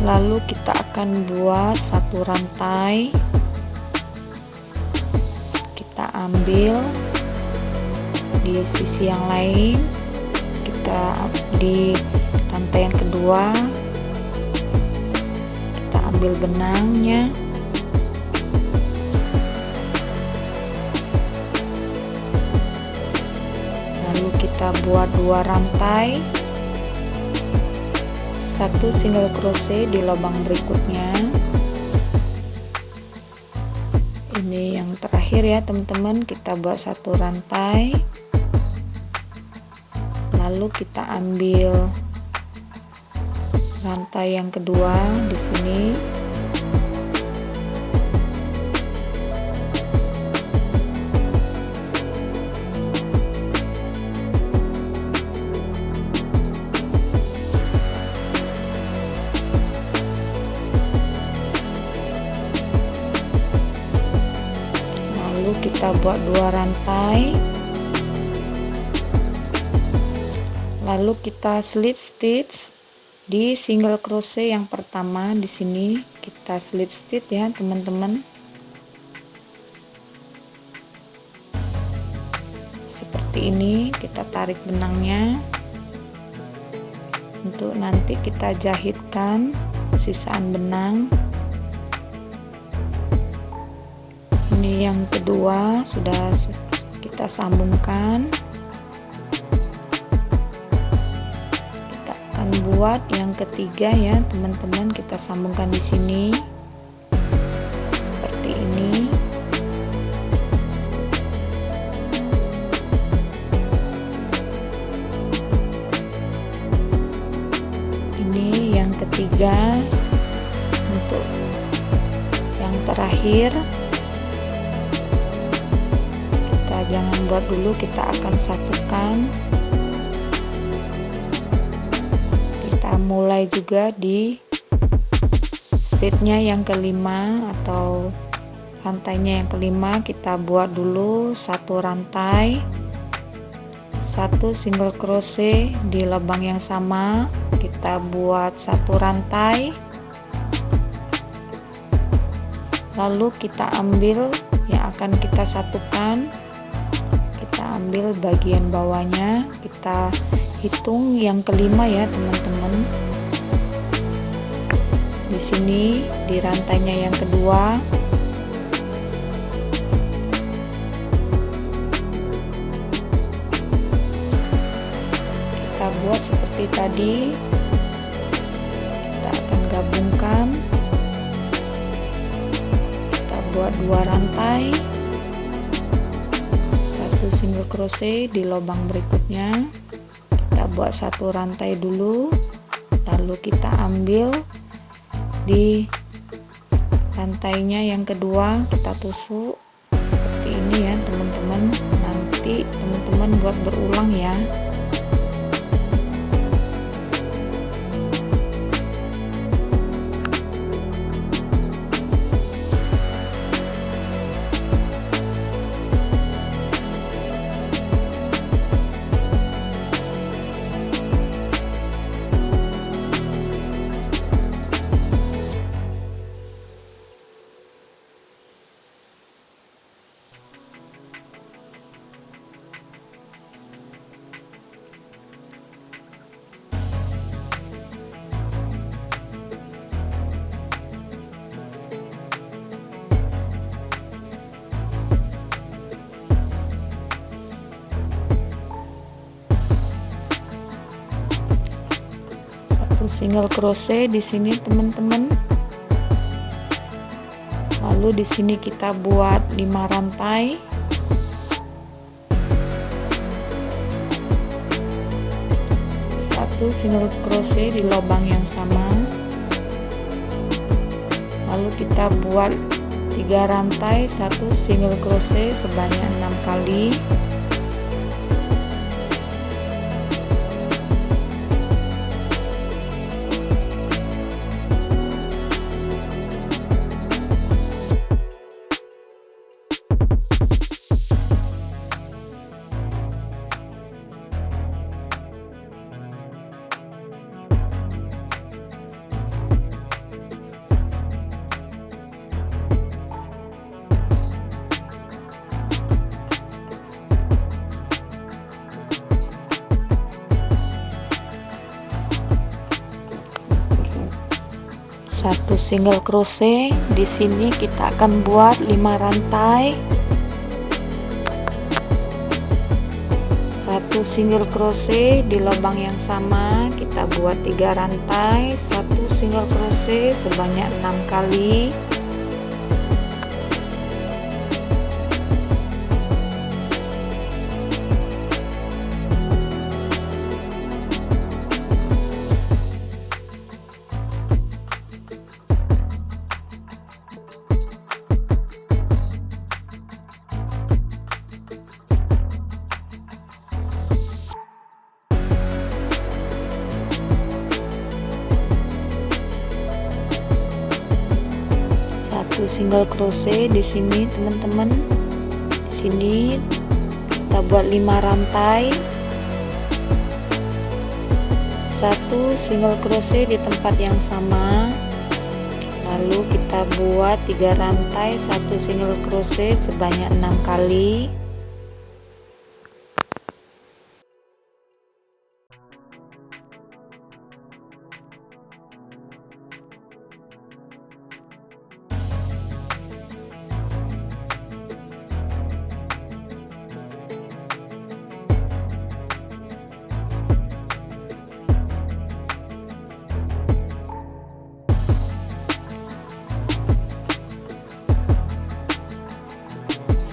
lalu kita akan buat 1 rantai, kita ambil di sisi yang lain, kita di rantai yang kedua, kita ambil benangnya, lalu kita buat 2 rantai, 1 single crochet di lubang berikutnya. Ini yang terakhir ya teman-teman, kita buat 1 rantai, lalu kita ambil rantai yang kedua di sini, lalu kita buat 2 rantai, lalu kita slip stitch di single crochet yang pertama. Di sini kita slip stitch ya teman-teman, seperti ini. Kita tarik benangnya untuk nanti kita jahitkan sisaan benang. Ini yang kedua sudah kita sambungkan, buat yang ketiga ya teman-teman, kita sambungkan di sini seperti ini. Ini yang ketiga. Untuk yang terakhir kita jangan buat dulu, kita akan satukan. Mulai juga di stitchnya yang kelima atau rantainya yang kelima kita buat dulu satu rantai, satu single crochet di lubang yang sama, kita buat satu rantai, lalu kita ambil yang akan kita satukan, kita ambil bagian bawahnya, kita hitung yang kelima ya teman-teman. Di sini di rantainya yang kedua kita buat seperti tadi, kita akan gabungkan, kita buat dua rantai, satu single crochet di lubang berikutnya, kita buat satu rantai dulu, lalu kita ambil di rantainya yang kedua, kita tusuk seperti ini ya teman-teman. Nanti teman-teman buat berulang ya. Single crochet di sini teman-teman. Lalu di sini kita buat 5 rantai. Satu single crochet di lubang yang sama. Lalu kita buat 3 rantai, satu single crochet sebanyak 6 kali. Satu single crochet di sini kita akan buat 5 rantai, satu single crochet di lubang yang sama, kita buat 3 rantai, satu single crochet sebanyak 6 kali. Satu single crochet di sini teman-teman. Di sini kita buat 5 rantai, satu single crochet di tempat yang sama, lalu kita buat 3 rantai, satu single crochet sebanyak 6 kali.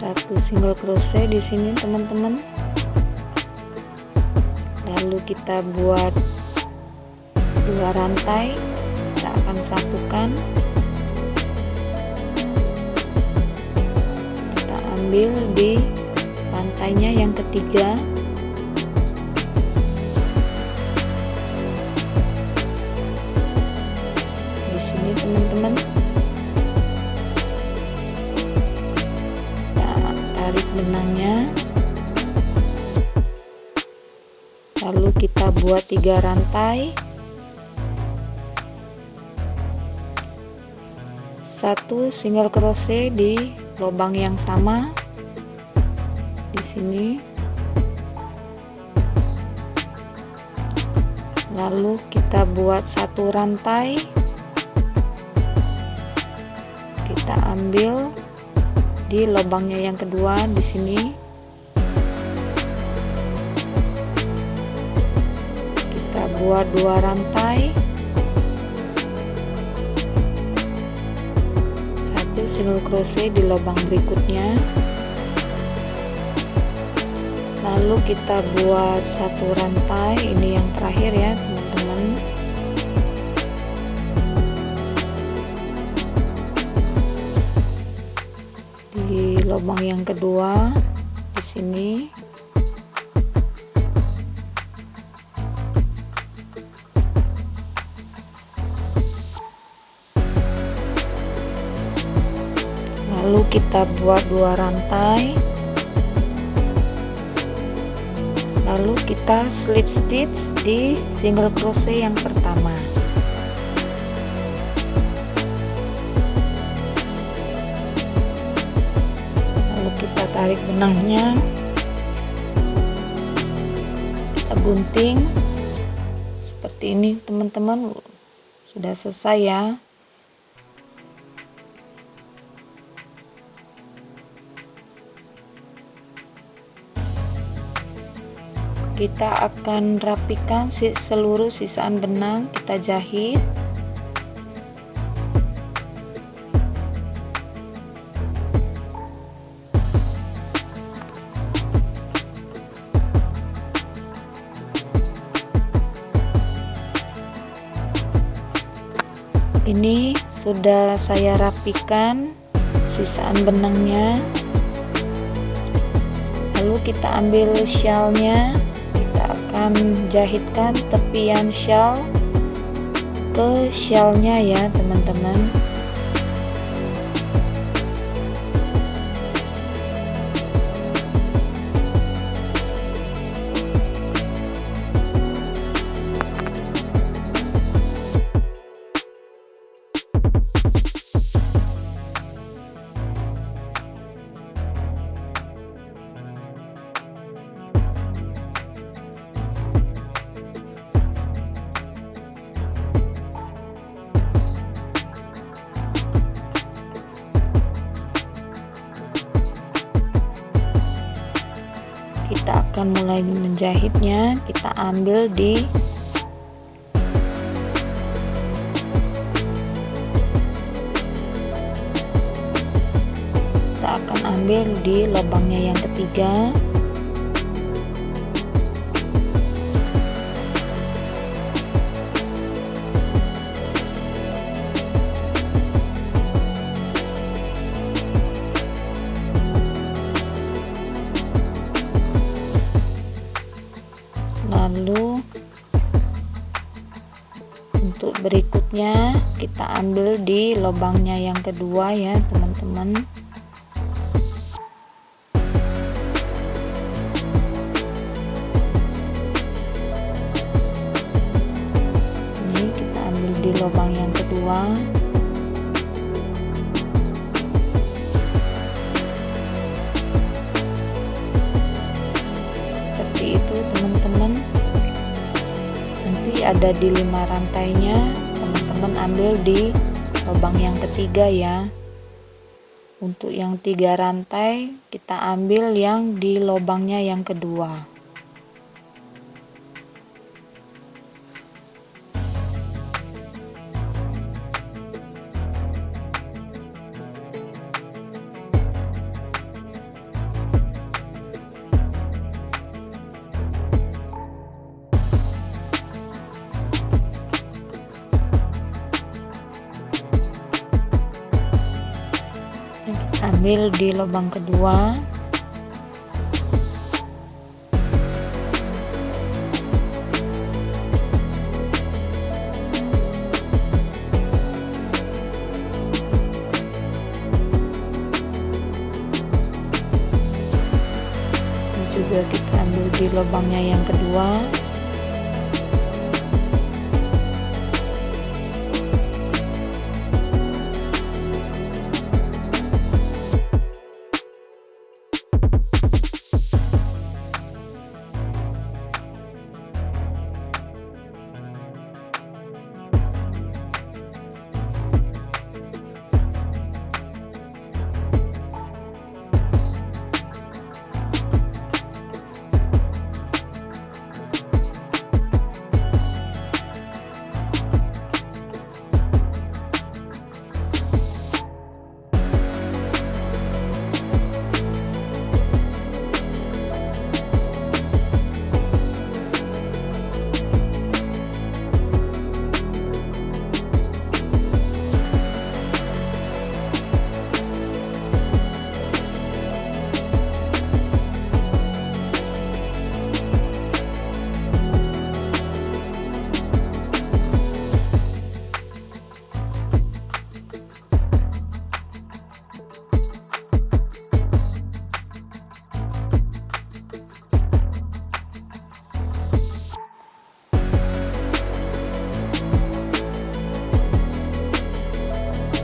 Satu single crochet di sini teman-teman. Lalu kita buat 2 rantai, kita akan satukan, kita ambil di rantainya yang ketiga. Di sini teman-teman. benangnya, lalu kita buat 3 rantai, 1 single crochet di lubang yang sama di sini, lalu kita buat 1 rantai, kita ambil di lubangnya yang kedua di sini, kita buat 2 rantai, 1 single crochet di lubang berikutnya, lalu kita buat 1 rantai, ini yang terakhir ya teman-teman. Di lubang yang kedua di sini, lalu kita buat 2 rantai, lalu kita slip stitch di single crochet yang pertama. Lalu kita tarik benangnya, kita gunting seperti ini teman-teman. Sudah selesai ya. Kita akan rapikan seluruh sisaan benang, kita jahit. Ini sudah saya rapikan sisaan benangnya. Lalu kita ambil syalnya, akan jahitkan tepian syal ke syalnya ya teman-teman. Kita akan mulai menjahitnya, kita ambil di lubangnya yang ketiga. Lalu untuk berikutnya kita ambil di lubangnya yang kedua ya teman-teman. Ini kita ambil di lubang yang kedua. Seperti itu teman-teman. Nanti ada di 5 rantainya, teman-teman ambil di lubang yang ketiga ya. Untuk yang 3 rantai kita ambil yang di lubangnya yang kedua. Ambil di lubang kedua. lubangnya yang kedua.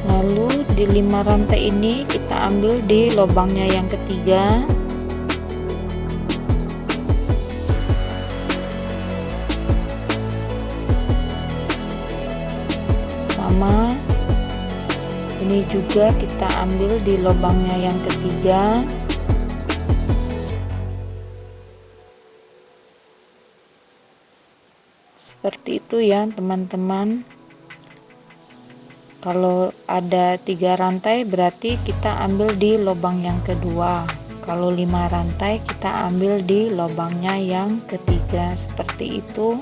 Lalu di 5 rantai ini kita ambil di lubangnya yang ketiga. Sama ini juga kita ambil di lubangnya yang ketiga. Seperti itu ya teman-teman. Kalau ada 3 rantai berarti kita ambil di lubang yang kedua. Kalau 5 rantai kita ambil di lubangnya yang ketiga, seperti itu.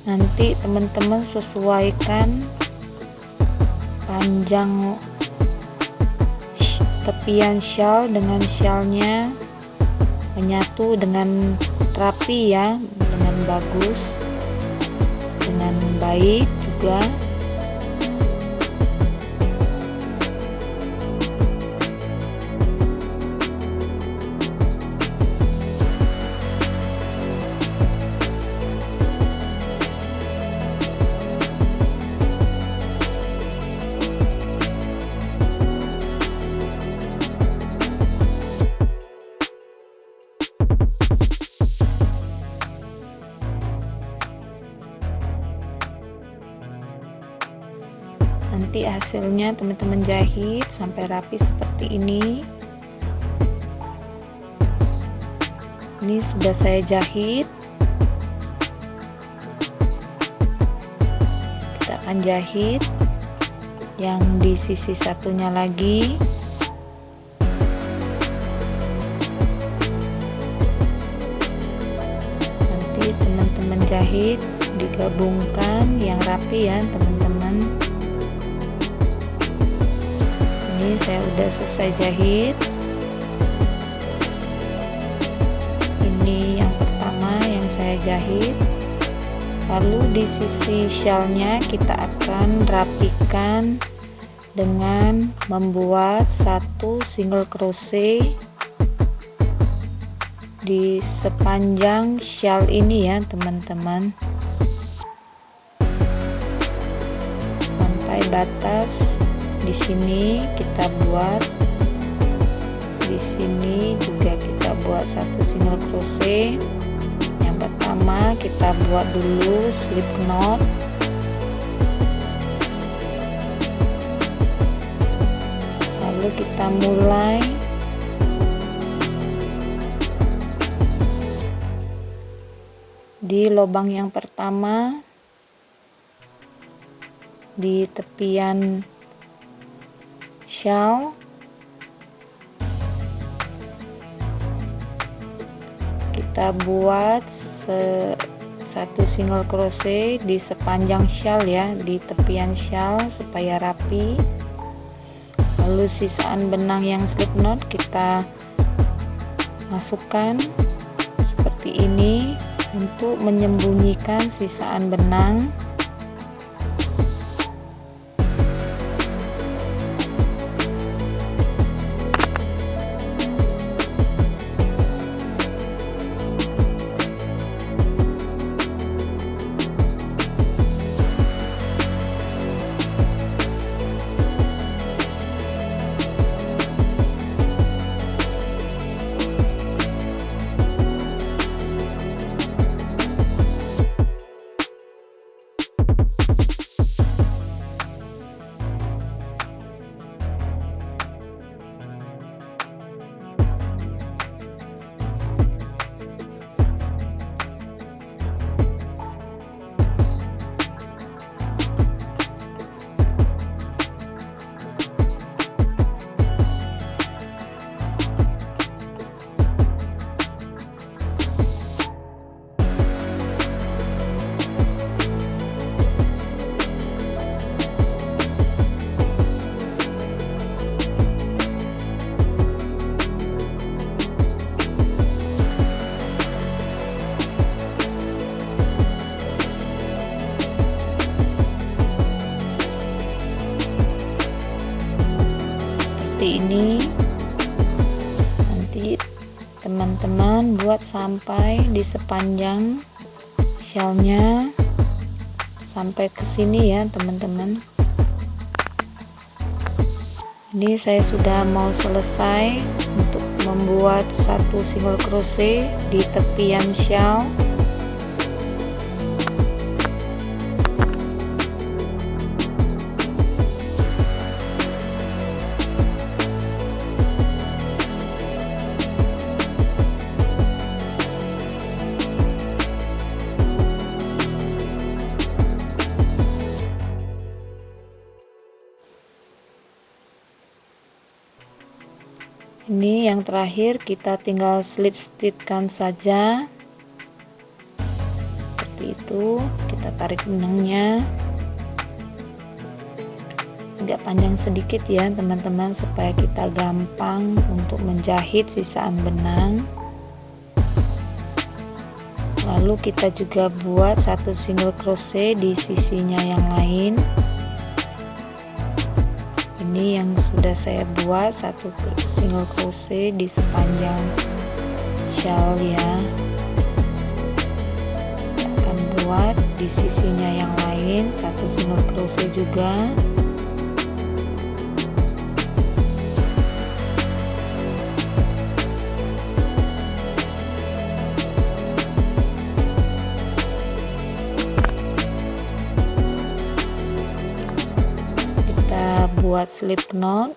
Nanti teman-teman sesuaikan panjang tepian shawl dengan shawlnya, menyatu dengan rapi ya, dengan bagus, dengan baik juga. Nanti hasilnya teman-teman jahit sampai rapi seperti ini. Ini sudah saya jahit. Kita akan jahit yang di sisi satunya lagi. Nanti teman-teman jahit digabungkan yang rapi ya teman-teman. Ini saya udah selesai jahit. Ini yang pertama yang saya jahit. Lalu di sisi shawlnya kita akan rapikan dengan membuat 1 single crochet di sepanjang shawl ini ya teman-teman, sampai batas. Di sini kita buat, di sini juga kita buat 1 single crochet. Yang pertama kita buat dulu slip knot. Lalu kita mulai di lubang yang pertama di tepian shawl. Kita buat 1 single crochet di sepanjang shawl ya, di tepian shawl supaya rapi. Lalu sisaan benang yang slip knot kita masukkan seperti ini untuk menyembunyikan sisaan benang. seperti ini. Nanti teman-teman buat sampai di sepanjang shellnya, sampai ke sini ya teman-teman. Ini saya sudah mau selesai untuk membuat satu single crochet di tepian shawl. Ini yang terakhir, kita tinggal slip stitchkan saja seperti itu. Kita tarik benangnya agak panjang sedikit ya teman-teman, supaya kita gampang untuk menjahit sisaan benang. Lalu kita juga buat satu single crochet di sisinya yang lain. Ini yang sudah saya buat, satu single crochet di sepanjang shawl ya. Kita akan buat di sisinya yang lain satu single crochet juga. Buat slip knot.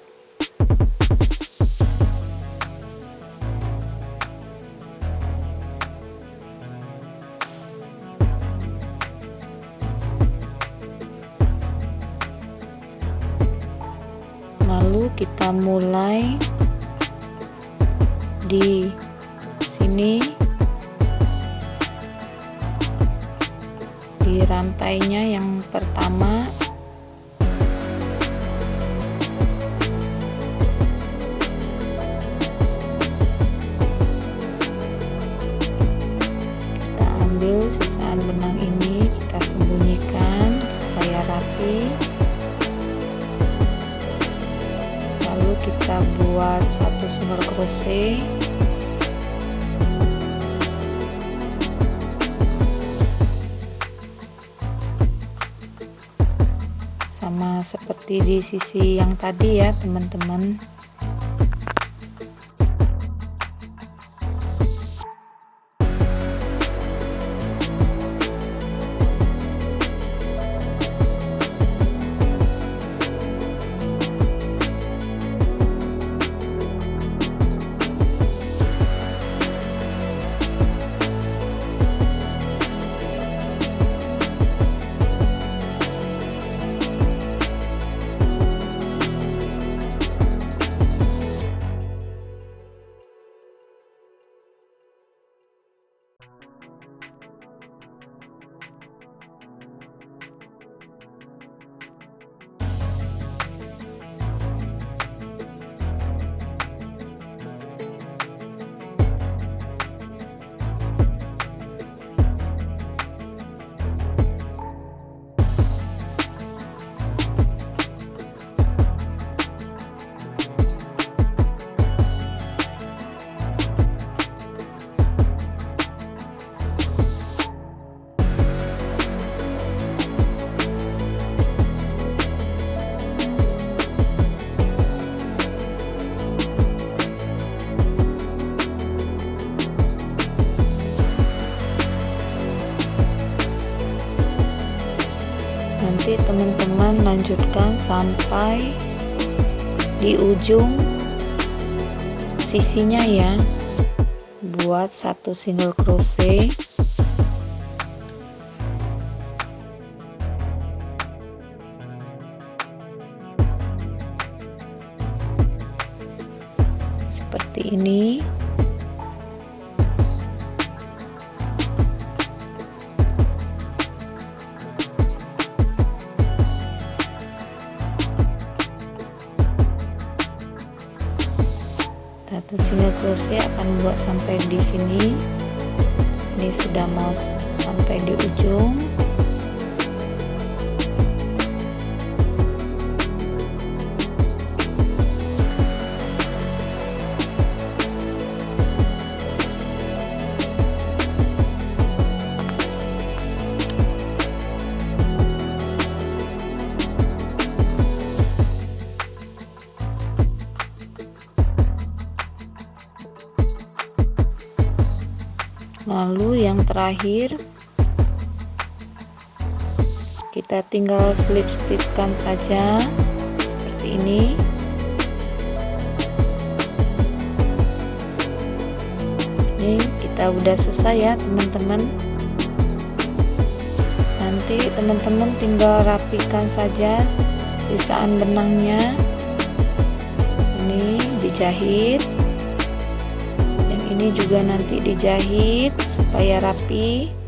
Lalu kita mulai di sini di rantainya yang pertama. Sisaan benang ini kita sembunyikan supaya rapi. Lalu kita buat satu single crochet. Sama seperti di sisi yang tadi ya teman-teman. Nanti teman-teman lanjutkan sampai di ujung sisinya ya. Buat satu single crochet. Seperti ini. Satu single crochet akan buat sampai di sini. Ini sudah mau sampai di ujung. Lalu yang terakhir kita tinggal slip stitchkan saja seperti ini. Ini kita udah selesai ya teman-teman. Nanti teman-teman tinggal rapikan saja sisaan benangnya. Ini dijahit, dan ini juga nanti dijahit supaya rapi.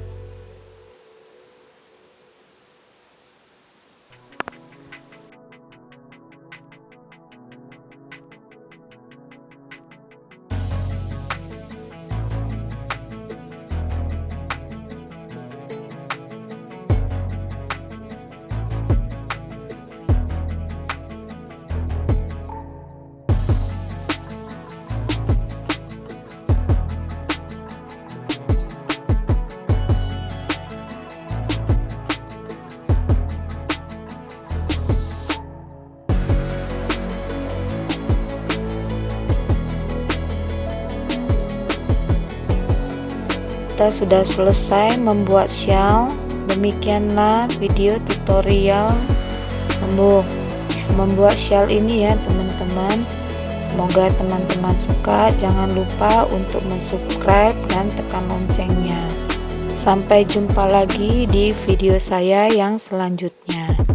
Kita sudah selesai membuat shawl. Demikianlah video tutorial membuat shawl ini ya teman-teman. Semoga teman-teman suka. Jangan lupa untuk subscribe dan tekan loncengnya. Sampai jumpa lagi di video saya yang selanjutnya.